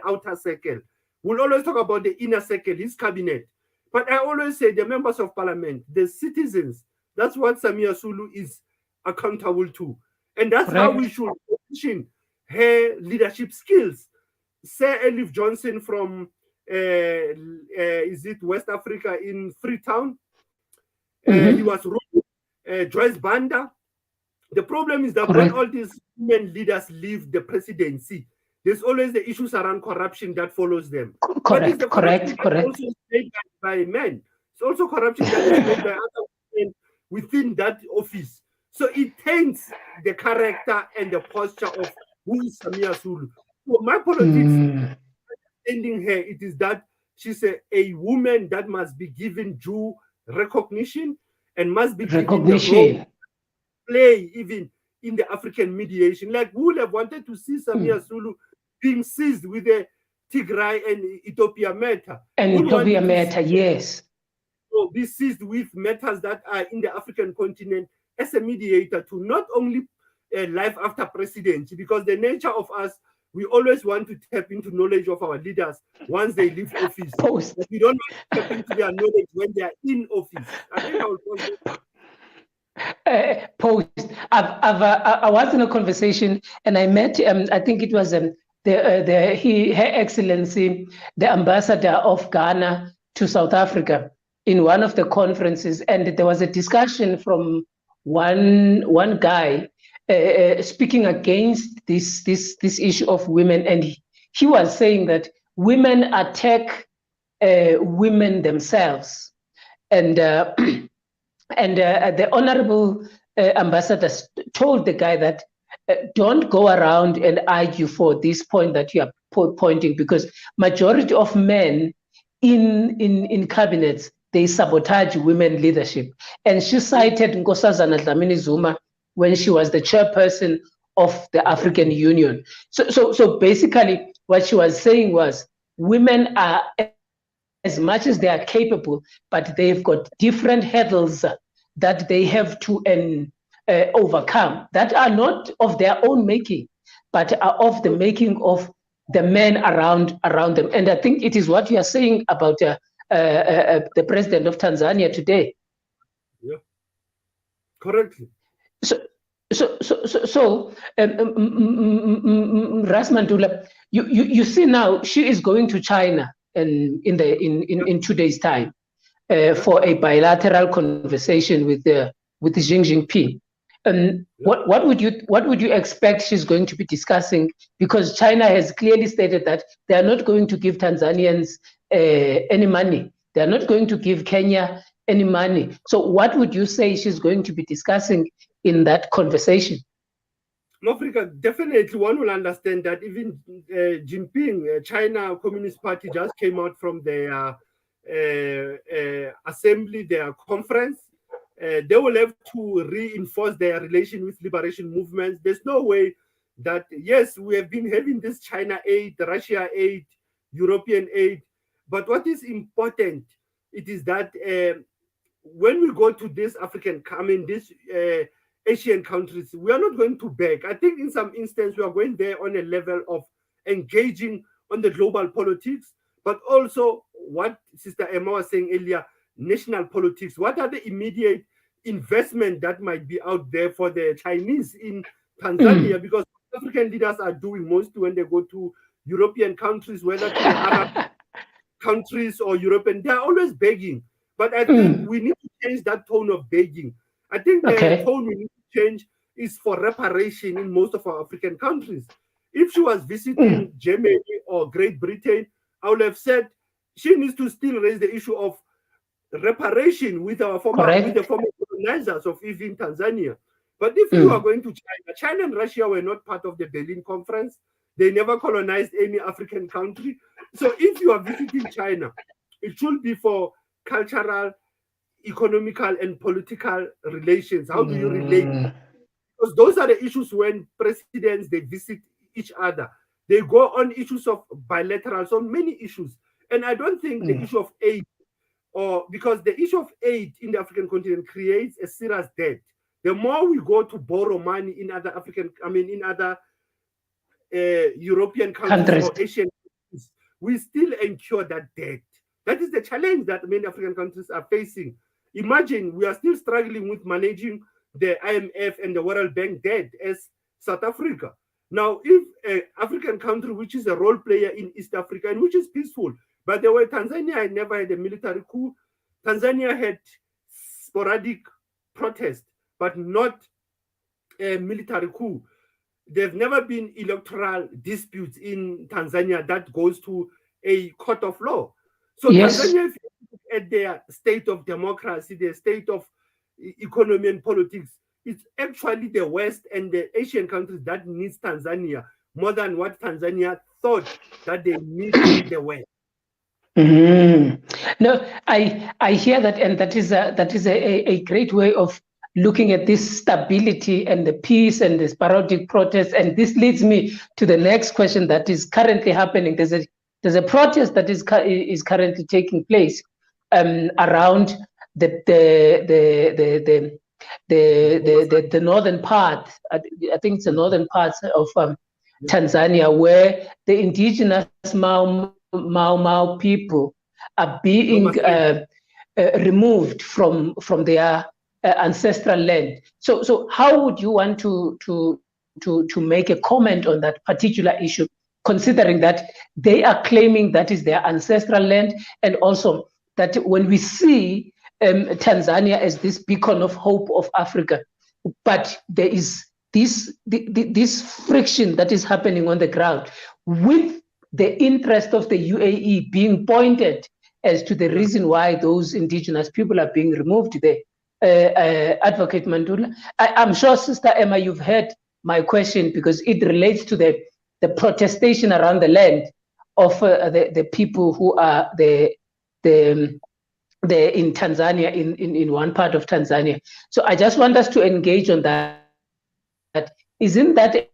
outer circle. We'll always talk about the inner circle, his cabinet. But I always say the members of parliament, the citizens, that's what Samia Suluhu is accountable to. And that's how we should position her leadership skills. Sir Elif Johnson from is it West Africa in Freetown? He was ruling. Joyce Banda. The problem is that when all these women leaders leave the presidency, there's always the issues around corruption that follows them. Correct. Also made by men. It's also corruption that is made by other women within that office. So it taints the character and the posture of who is Samia Suluhu. So my politics, ending her, it is that she's a woman that must be given due recognition and must be given the role play even in the African mediation. Like we would have wanted to see Samia Suluhu being seized with the Tigray and Ethiopia matter. And Ethiopia matter, yes. So be seized with matters that are in the African continent as a mediator to not only life after presidency, because the nature of us, we always want to tap into knowledge of our leaders once they leave office. But we don't want to tap into their knowledge when they are in office. I think I will I was in a conversation and I met I think it was Her Excellency, the ambassador of Ghana to South Africa, in one of the conferences, and there was a discussion from one guy speaking against this issue of women, and he was saying that women attack women themselves, and the honorable ambassador told the guy that don't go around and argue for this point that you are pointing, because majority of men in cabinets, they sabotage women leadership. And she cited Nkosazana Dlamini Zuma when she was the chairperson of the African Union. So basically what she was saying was women are, as much as they are capable, but they've got different hurdles that they have to overcome, that are not of their own making, but are of the making of the men around them. And I think it is what you are saying about the president of Tanzania today. Yeah, correctly. So, Ras Mantula, you see now she is going to China in 2 days' time for a bilateral conversation with Xi Jinping. What would you expect she's going to be discussing? Because China has clearly stated that they are not going to give Tanzanians any money. They are not going to give Kenya any money. So what would you say she's going to be discussing in that conversation? Africa, definitely one will understand that even Jinping, China Communist Party, just came out from their assembly, their conference. They will have to reinforce their relation with liberation movements. There's no way that, yes, we have been having this China aid, Russia aid, European aid, but what is important, it is that when we go to this Asian countries, we are not going to beg. I think in some instance, we are going there on a level of engaging on the global politics, but also what Sister Emma was saying earlier, national politics. What are the immediate investment that might be out there for the Chinese in Tanzania? Because African leaders are doing most when they go to European countries, whether to the Arab countries or European, they're always begging. But I think we need to change that tone of begging. I think the tone we need to change is for reparation in most of our African countries. If she was visiting Germany or Great Britain, I would have said she needs to still raise the issue of reparation with the former colonizers of even Tanzania. But if you are going to China and Russia were not part of the Berlin Conference. They never colonized any African country. So if you are visiting China, it should be for cultural, economical, and political relations. How do you relate? Because those are the issues when presidents, they visit each other. They go on issues of bilateral, so many issues. And I don't think the issue of aid, or because the issue of aid in the African continent creates a serious debt. The more we go to borrow money in other European countries or Asian countries, we still incur that debt. That is the challenge that many African countries are facing. Imagine we are still struggling with managing the IMF and the World Bank debt as South Africa. Now, if an African country which is a role player in East Africa and which is peaceful, by the way, Tanzania had never had a military coup. Tanzania had sporadic protest, but not a military coup. There've never been electoral disputes in Tanzania that goes to a court of law. So Tanzania, if you look at their state of democracy, their state of economy and politics, it's actually the West and the Asian countries that needs Tanzania more than what Tanzania thought that they need the West. No, I hear that, and that is a great way of looking at this stability and the peace and the sporadic protests. And this leads me to the next question that is currently happening. There's a protest that is currently taking place around the northern part. I think it's the northern parts of Tanzania, where the indigenous Mau people are being removed from their ancestral land. So how would you want to make a comment on that particular issue, considering that they are claiming that is their ancestral land, and also that when we see Tanzania as this beacon of hope of Africa, but there is this friction that is happening on the ground with the interest of the UAE being pointed as to the reason why those indigenous people are being removed there. Advocate Mantula, I'm sure, Sister Emma, you've heard my question because it relates to the protestation around the land of the people who are in Tanzania, in one part of Tanzania. So I just want us to engage on that. Isn't that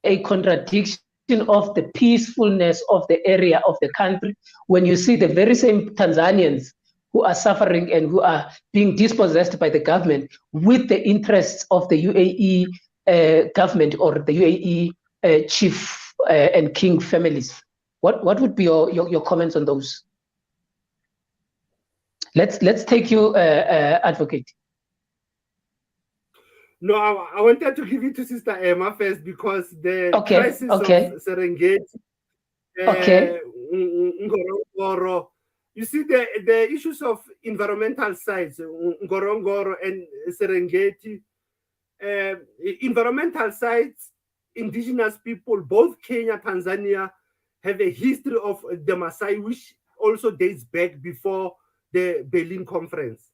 a contradiction of the peacefulness of the area of the country when you see the very same Tanzanians who are suffering and who are being dispossessed by the government with the interests of the UAE government or the UAE chief and king families. What would be your comments on those? Let's take you, Advocate. No, I wanted to give it to Sister Emma first because the crisis of Serengeti, Ngorongoro, you see the issues of environmental sites, Ngorongoro and Serengeti, environmental sites, indigenous people, both Kenya, Tanzania, have a history of the Maasai, which also dates back before the Berlin Conference.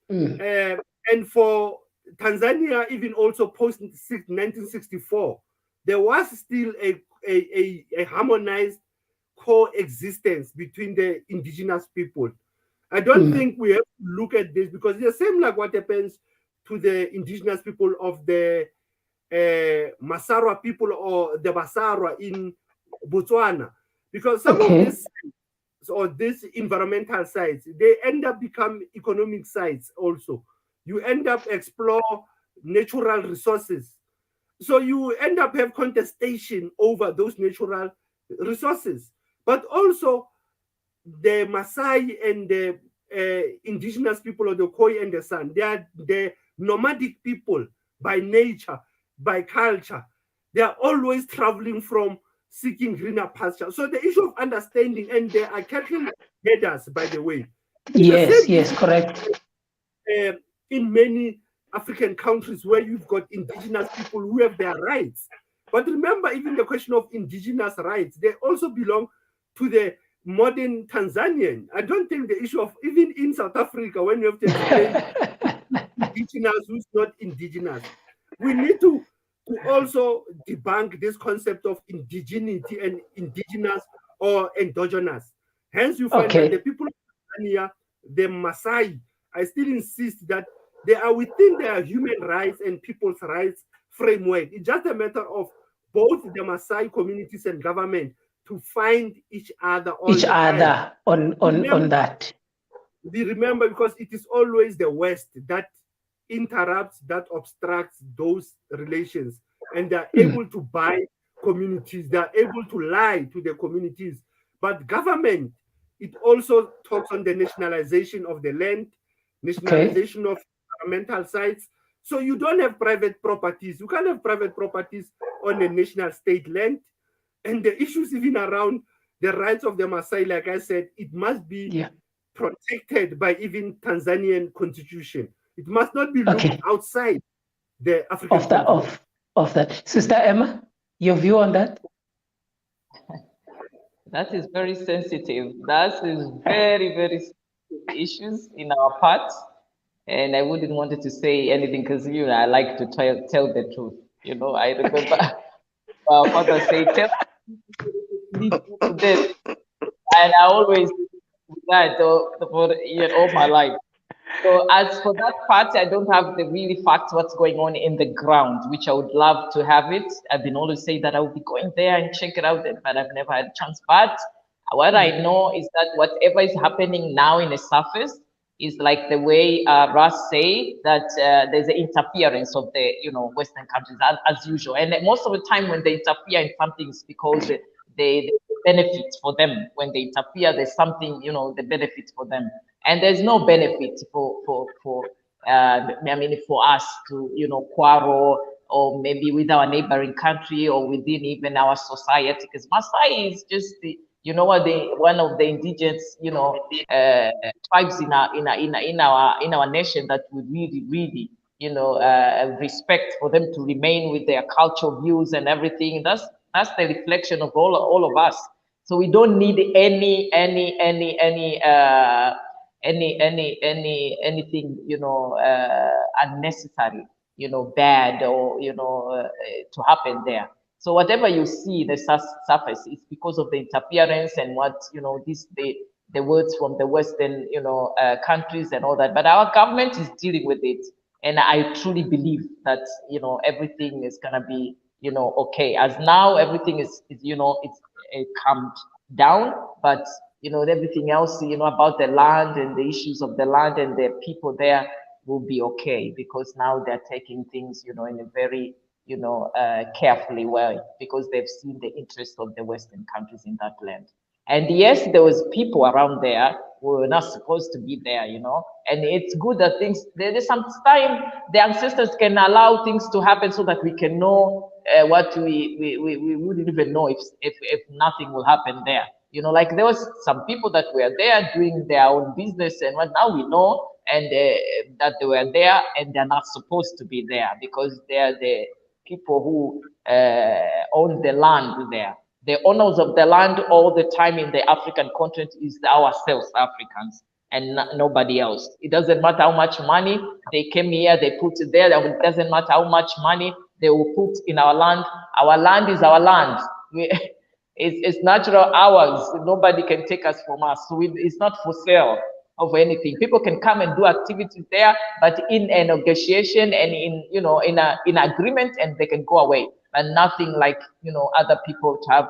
And for Tanzania, even also post 1964, there was still a harmonized coexistence between the indigenous people. I don't think we have to look at this because it's the same like what happens to the indigenous people of the Masarwa people or the Basarwa in Botswana, because some of these or these environmental sites, they end up become economic sites also. You end up explore natural resources. So you end up have contestation over those natural resources. But also the Maasai and the indigenous people of the Khoi and the San, they are the nomadic people by nature, by culture. They are always traveling from seeking greener pasture. So the issue of understanding, and they are cattle headers, by the way. Yes, correct. In many African countries where you've got indigenous people who have their rights. But remember, even the question of indigenous rights, they also belong to the modern Tanzanian. I don't think the issue of, even in South Africa, when you have to explain indigenous who's not indigenous, we need to also debunk this concept of indigeneity and indigenous or endogenous. Hence, you find that the people of Tanzania, the Maasai, I still insist that they are within their human rights and people's rights framework. It's just a matter of both the Maasai communities and government to find each other all the time. on that. We remember, because it is always the West that interrupts, that obstructs those relations, and they're able to buy communities, they're able to lie to the communities. But government, it also talks on the nationalization of the land, nationalization of environmental sites. So you don't have private properties. You can't have private properties on a national state land. And the issues even around the rights of the Maasai, like I said, it must be protected by even Tanzanian constitution. It must not be looked outside the African of that. Sister Emma, your view on that? That is very sensitive. That is very, very sensitive issues in our part. And I wouldn't want to say anything because, you know, I like to tell the truth. You know, I remember our father said, tell me to death. And I always do that for all my life. So as for that part, I don't have the really facts what's going on in the ground, which I would love to have it. I've been always saying that I will be going there and check it out, but I've never had a chance. But what I know is that whatever is happening now in the surface is like the way Russ say that there's an interference of the Western countries as usual. And most of the time when they interfere in something, it's because they benefit for them. When they interfere, there's something, the benefit for them. And there's no benefit for us to, quarrel or maybe with our neighboring country or within even our society. Because Maasai is just one of the indigenous, tribes in our nation that we really, respect for them to remain with their cultural views and everything. That's the reflection of all of us. So we don't need anything unnecessary, bad or to happen there. So whatever you see the surface is because of the interference and what the words from the Western countries and all that. But our government is dealing with it, and I truly believe that everything is gonna be okay. As now everything is it's calmed down, but everything else, about the land and the issues of the land and the people there will be okay, because now they're taking things, in a very, carefully way, because they've seen the interest of the Western countries in that land. And yes, there was people around there who were not supposed to be there, and it's good that there's some time the ancestors can allow things to happen so that we can know what we wouldn't even know if nothing will happen there. Like there was some people that were there doing their own business, and what now we know, and that they were there and they're not supposed to be there, because they're the people who own the land there. The owners of the land all the time in the African continent is ourselves, Africans, and nobody else. It doesn't matter how much money they came here, they put it there. It doesn't matter how much money they will put in our land. Our land is our land. It's natural ours. Nobody can take us from us. So it's not for sale of anything. People can come and do activities there, but in a negotiation and in agreement, and they can go away. And nothing like other people to have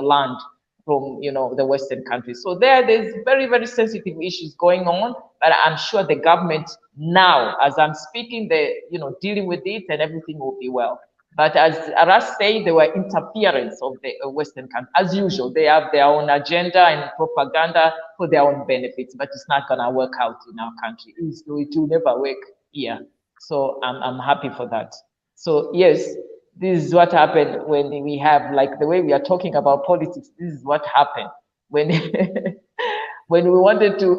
land from the Western countries. So there's very, very sensitive issues going on, but I'm sure the government now, as I'm speaking, they dealing with it, and everything will be well. But as Aras said, there were interference of the Western countries. As usual, they have their own agenda and propaganda for their own benefits, but it's not gonna work out in our country. It will never work here. So I'm happy for that. So yes, this is what happened when we have, like, the way we are talking about politics. This is what happened when when we wanted to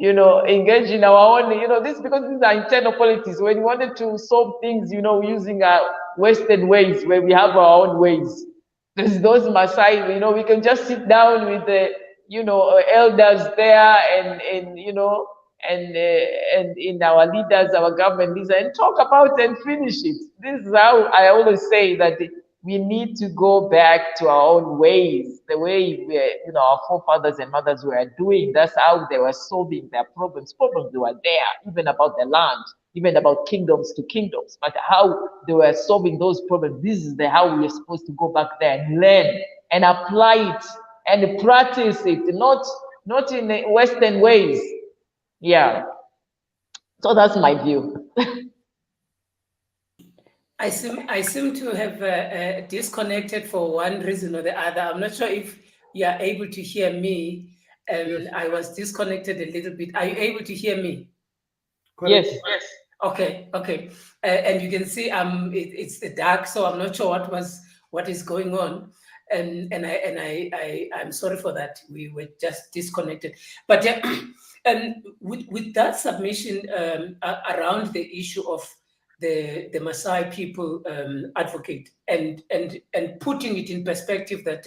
engage in our own, this, because these are internal politics. When we wanted to solve things, using our Western ways, where we have our own ways. There's those Maasai, we can just sit down with the elders there and in our leaders, our government leaders, and talk about and finish it. This is how I always say that we need to go back to our own ways, the way our forefathers and mothers were doing. That's how they were solving their problems. Problems, they were there, even about the land, even about kingdoms to kingdoms. But how they were solving those problems, this is how we are supposed to go back there and learn and apply it and practice it, not in Western ways. Yeah. So that's my view. I seem to have disconnected for one reason or the other. I'm not sure if you are able to hear me. Yes. I was disconnected a little bit. Are you able to hear me? Yes. Yes. Okay. And you can see it's dark, so I'm not sure what is going on. And I'm sorry for that. We were just disconnected. But with that submission around the issue of the Maasai people advocate and putting it in perspective that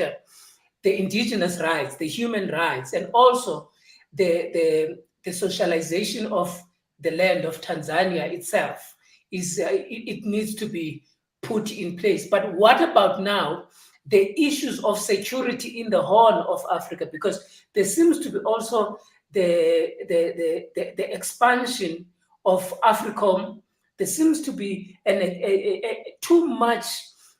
the indigenous rights, the human rights, and also the socialization of the land of Tanzania itself is it needs to be put in place. But what about now the issues of security in the Horn of Africa? Because there seems to be also the expansion of AFRICOM. There seems to be too much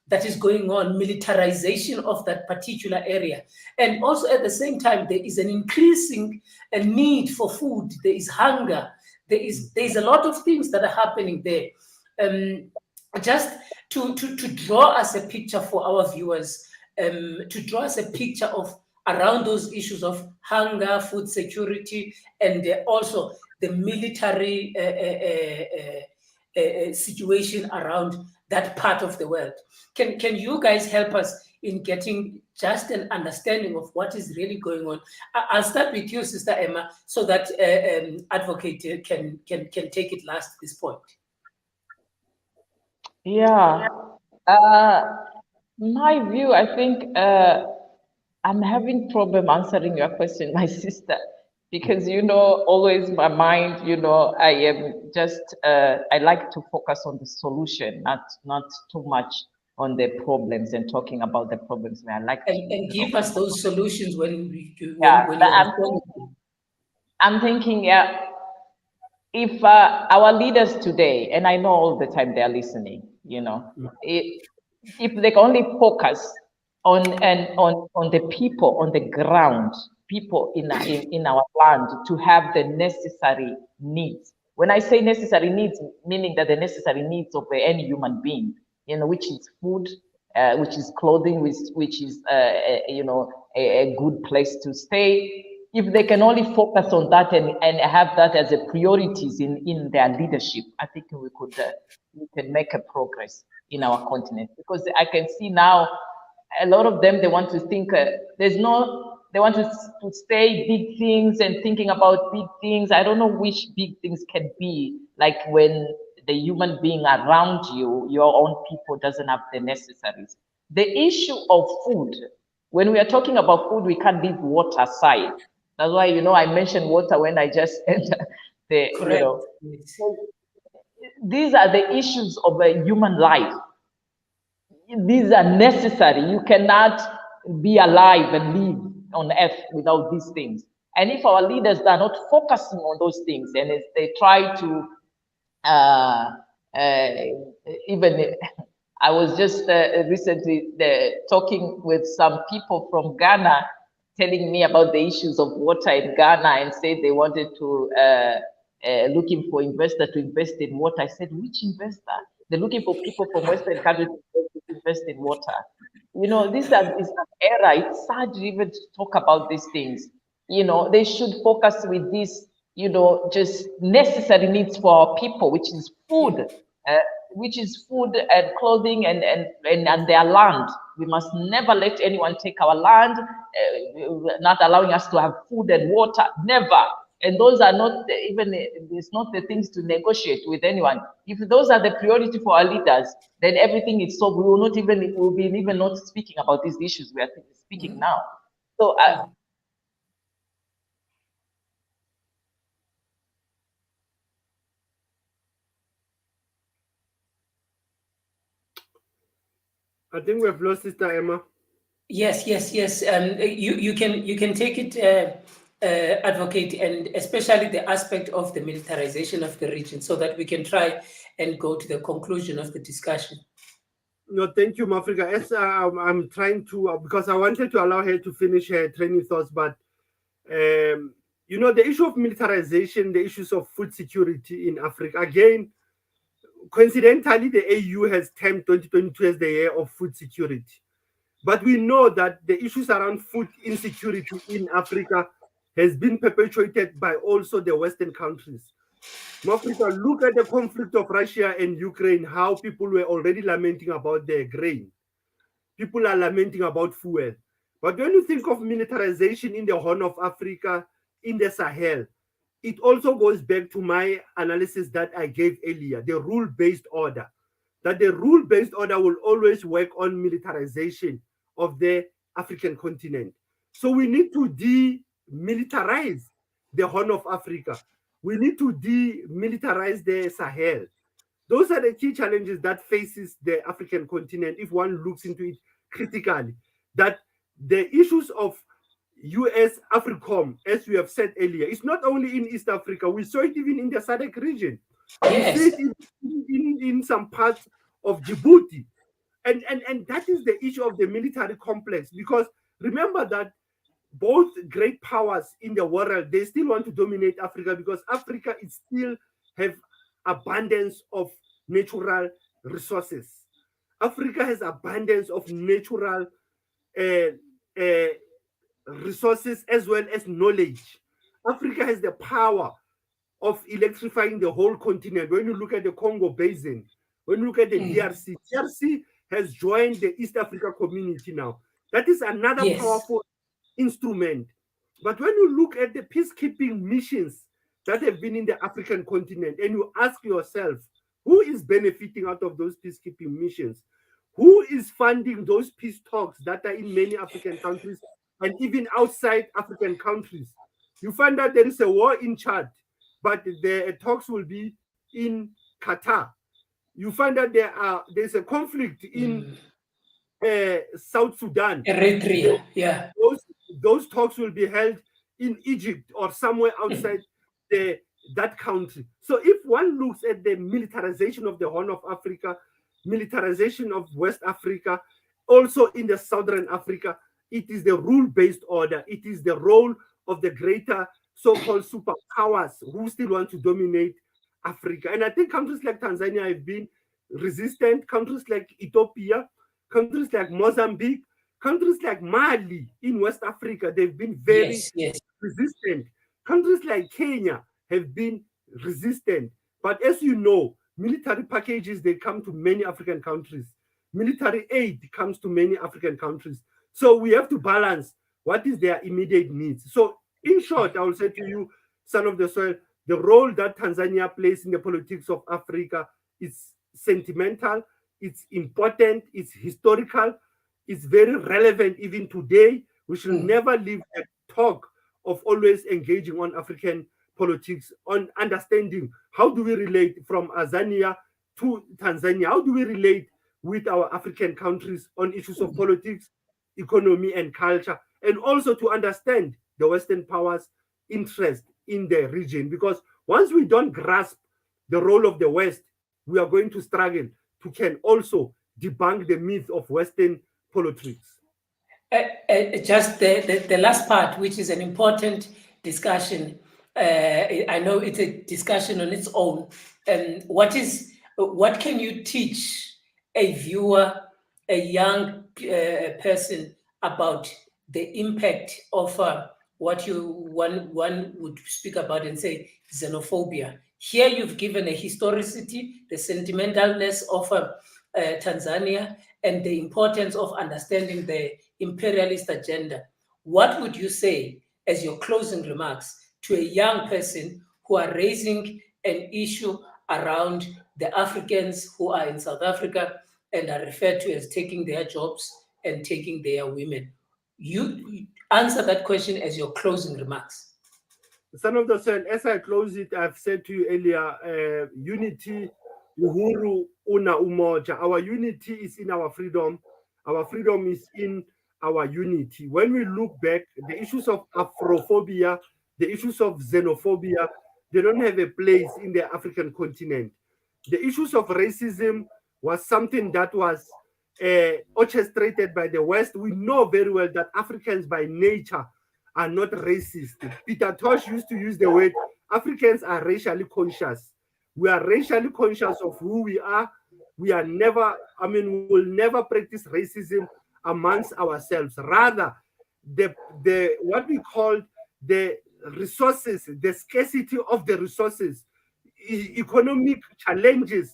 that is going on, militarization of that particular area. And also at the same time, there is an increasing need for food. There is hunger. There is a lot of things that are happening there. Just to draw us a picture for our viewers, to draw us a picture of around those issues of hunger, food security, and also the military situation around that part of the world. Can you guys help us in getting just an understanding of what is really going on? I'll start with you, Sister Emma, so that Advocate can take it last at this point. Yeah. My view, I think I'm having problem answering your question, my sister, because always my mind, I am just I like to focus on the solution, not too much on the problems and talking about the problems. Where I like and give us those solutions when I'm thinking, if our leaders today, and I know all the time they're listening, if they can only focus on the people on the ground, people in our land to have the necessary needs. When I say necessary needs, meaning that the necessary needs of any human being, which is food, which is clothing, which is a good place to stay. If they can only focus on that and have that as a priorities in their leadership, I think we can make a progress in our continent. Because I can see now a lot of them, they want to think they want to say big things and thinking about big things. I don't know which big things can be, like when the human being around you, your own people, doesn't have the necessaries. The issue of food, when we are talking about food, we can't leave water aside. That's why, I mentioned water when I just entered the, Correct. So these are the issues of a human life. These are necessary. You cannot be alive and live on earth without these things. And if our leaders are not focusing on those things, and if they try to even I was just recently talking with some people from Ghana, telling me about the issues of water in Ghana, and said they wanted to looking for investor to invest in water. I said, which investor? They're looking for people from Western countries to invest in water. This is an era. It's sad even to talk about these things. They should focus with this, just necessary needs for our people, which is food, and clothing and their land. We must never let anyone take our land, not allowing us to have food and water, never. And those are not it's not the things to negotiate with anyone. If those are the priority for our leaders, then everything is solved. We'll be even not speaking about these issues we are speaking now. So I think we've lost Sister Emma. Yes. You can take it, advocate, and especially the aspect of the militarization of the region, so that we can try and go to the conclusion of the discussion. No, thank you, Mafrika. As I'm trying to, because I wanted to allow her to finish her training thoughts, but the issue of militarization, the issues of food security in Africa, again, coincidentally, the AU has termed 2022 as the year of food security. But we know that the issues around food insecurity in Africa has been perpetuated by also the Western countries. Africa, look at the conflict of Russia and Ukraine, how people were already lamenting about their grain. People are lamenting about fuel. But when you think of militarization in the Horn of Africa, in the Sahel, it also goes back to my analysis that I gave earlier, the rule-based order. That the rule-based order will always work on militarization of the African continent. So we need to demilitarize the Horn of Africa. We need to demilitarize the Sahel. Those are the key challenges that faces the African continent if one looks into it critically. That the issues of US AFRICOM, as we have said earlier, it's not only in East Africa. We saw it even in the SADC region. Yes. We see it in some parts of Djibouti. And that is the issue of the military complex, because remember that both great powers in the world, they still want to dominate Africa, because Africa is still have abundance of natural resources. Africa has abundance of natural resources as well as knowledge. Africa has the power of electrifying the whole continent. When you look at the Congo Basin, when you look at the DRC, DRC has joined the East Africa community now. That is another powerful instrument. But when you look at the peacekeeping missions that have been in the African continent, and you ask yourself, who is benefiting out of those peacekeeping missions? Who is funding those peace talks that are in many African countries and even outside African countries? You find that there is a war in Chad, but the talks will be in Qatar. You find that there's a conflict in South Sudan. Eritrea, Those talks will be held in Egypt or somewhere outside that country. So if one looks at the militarization of the Horn of Africa, militarization of West Africa, also in the Southern Africa, It is the rule-based order. It is the role of the greater so-called superpowers who still want to dominate Africa. And I think countries like Tanzania have been resistant. Countries like Ethiopia, countries like Mozambique, countries like Mali in West Africa, they've been very resistant. Countries like Kenya have been resistant. But as you know, military packages, they come to many African countries. Military aid comes to many African countries. So we have to balance what is their immediate needs. So in short, I will say to you, son of the soil, the role that Tanzania plays in the politics of Africa is sentimental, it's important, it's historical, it's very relevant even today. We should never leave the talk of always engaging on African politics, on understanding how do we relate from Azania to Tanzania, how do we relate with our African countries on issues of politics, economy, and culture, and also to understand the Western powers' interest in the region. Because once we don't grasp the role of the West, we are going to struggle to can also debunk the myth of Western politics. Just the last part, which is an important discussion. I know it's a discussion on its own. What can you teach a viewer, a young person, about the impact of what one would speak about and say xenophobia? Here you've given a historicity, the sentimentalness of Tanzania, and the importance of understanding the imperialist agenda. What would you say as your closing remarks to a young person who are raising an issue around the Africans who are in South Africa and are referred to as taking their jobs and taking their women? You answer that question as your closing remarks. Son of the soil, as I close it, I've said to you earlier, unity, uhuru, una umoja. Our unity is in our freedom. Our freedom is in our unity. When we look back, the issues of Afrophobia, the issues of xenophobia, they don't have a place in the African continent. The issues of racism was something that was orchestrated by the West. We know very well that Africans by nature are not racist. Peter Tosh used to use the word, Africans are racially conscious. We are racially conscious of who we are. We are never, we will never practice racism amongst ourselves. Rather, the what we call the resources, the scarcity of the resources, economic challenges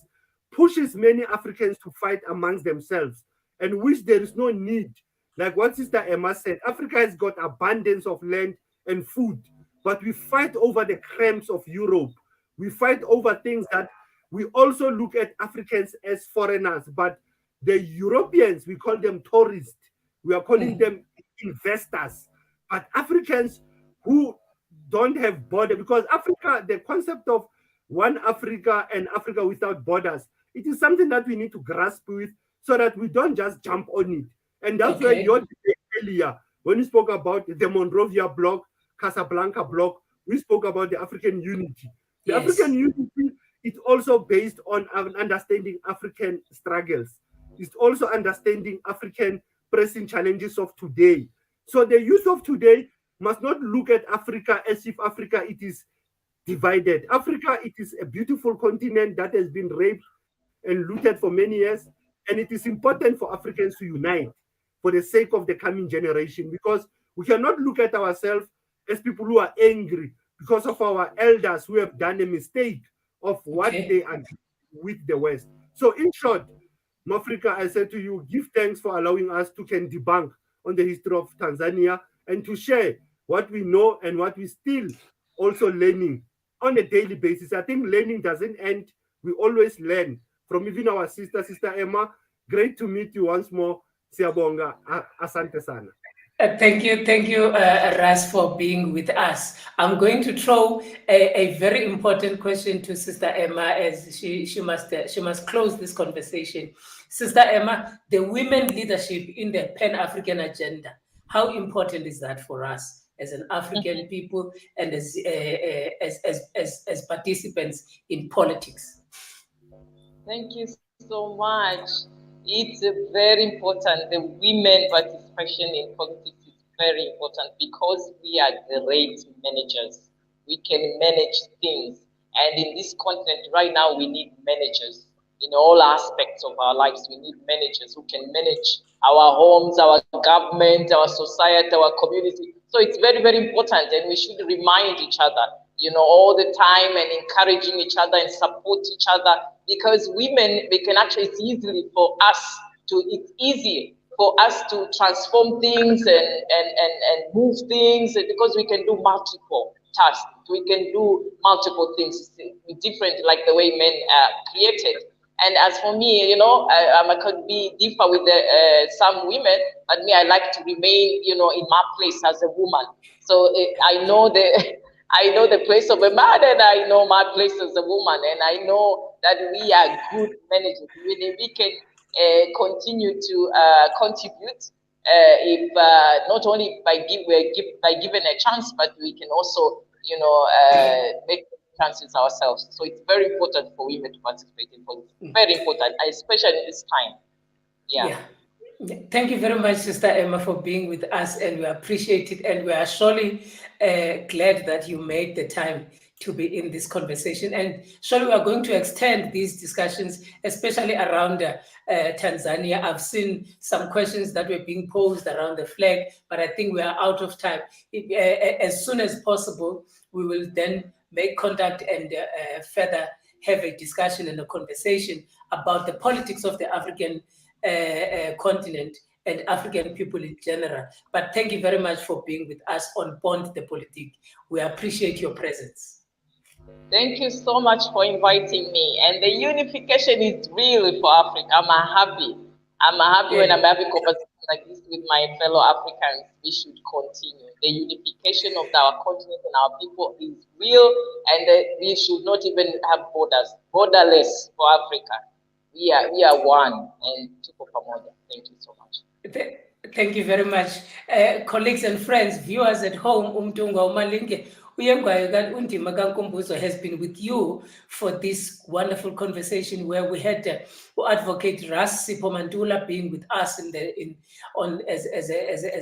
pushes many Africans to fight amongst themselves, and which there is no need. Like what Sister Emma said, Africa has got abundance of land and food, but we fight over the crumbs of Europe. We fight over things that we also look at Africans as foreigners, but the Europeans, we call them tourists. We are calling them investors. But Africans who don't have borders, because Africa, the concept of one Africa and Africa without borders, it is something that we need to grasp with so that we don't just jump on it. And that's where your debate earlier, when we spoke about the Monrovia bloc, Casablanca bloc, we spoke about the African unity. The African unity is also based on understanding African struggles. It's also understanding African pressing challenges of today. So the youth of today must not look at Africa as if Africa it is divided. Africa, it is a beautiful continent that has been raped and looted for many years. And it is important for Africans to unite for the sake of the coming generation, because we cannot look at ourselves as people who are angry because of our elders who have done a mistake of what they are with the West. So in short, Mafrika, I said to you, give thanks for allowing us to can debunk on the history of Tanzania and to share what we know and what we still also learning on a daily basis. I think learning doesn't end. We always learn from even our Sister Emma. Great to meet you once more. Siyabonga, asante sana. Thank you, Ras, for being with us. I'm going to throw a very important question to Sister Emma, as she must close this conversation. Sister Emma, the women leadership in the Pan-African agenda, how important is that for us as an African people and as participants in politics? Thank you so much. It's very important, the women participation expression in politics is very important because we are great managers. We can manage things. And in this continent right now, we need managers. In all aspects of our lives, we need managers who can manage our homes, our government, our society, our community. So it's very, very important, and we should remind each other, all the time, and encouraging each other and support each other, because women, it's easy for us to transform things and move things, because we can do multiple tasks. We can do multiple things different, like the way men are created. And as for me, I could be differ with some women, but me, I like to remain, in my place as a woman. So I know the place of a man, and I know my place as a woman, and I know that we are good managers. We can continue to contribute if not only by given a chance, but we can also, make chances ourselves. So it's very important for women to participate in politics. Very important, especially in this time. Yeah. Thank you very much, Sister Emma, for being with us, and we appreciate it. And we are surely glad that you made the time to be in this conversation. And surely we are going to extend these discussions, especially around Tanzania. I've seen some questions that were being posed around the flag, but I think we are out of time. As soon as possible, we will then make contact and further have a discussion and a conversation about the politics of the African continent and African people in general. But thank you very much for being with us on Pont de Politique. We appreciate your presence. Thank you so much for inviting me. And the unification is real for Africa. I'm happy when I'm having conversations like this with my fellow Africans. We should continue. The unification of our continent and our people is real, and we should not even have borders, borderless for Africa. We are one, and tuko pamoja. Thank you so much. Thank you very much. Colleagues and friends, viewers at home, Umtungwa Umalinge, Undima Kankumbuzo has been with you for this wonderful conversation where we had Advocate Sipho Mantula being with us as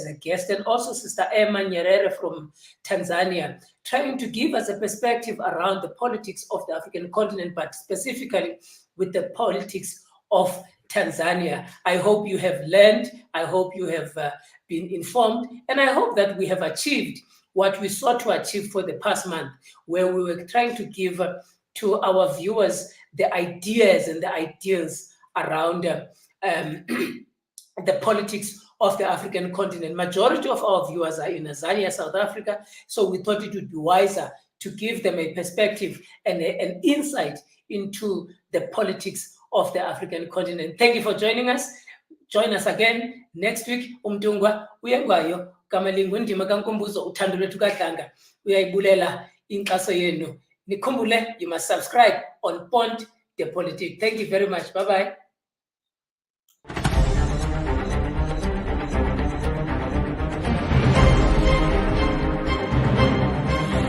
a guest, and also Sister Emma Nyerere from Tanzania, trying to give us a perspective around the politics of the African continent, but specifically with the politics of Tanzania. I hope you have learned, I hope you have been informed, and I hope that we have achieved what we sought to achieve for the past month, where we were trying to give to our viewers the ideas and the ideals around the politics of the African continent. Majority of our viewers are in Tanzania, South Africa, so we thought it would be wiser to give them a perspective and an insight into the politics of the African continent. Thank you for joining us. Join us again next week. Umtungwa uyengwayo Kamalingu Ndima Kankumbuzo uthando lwethu kadlanga uyayibulela inkxaso yenu. Nikhumbule, you must subscribe on Pont de Politique. Thank you very much. Bye-bye.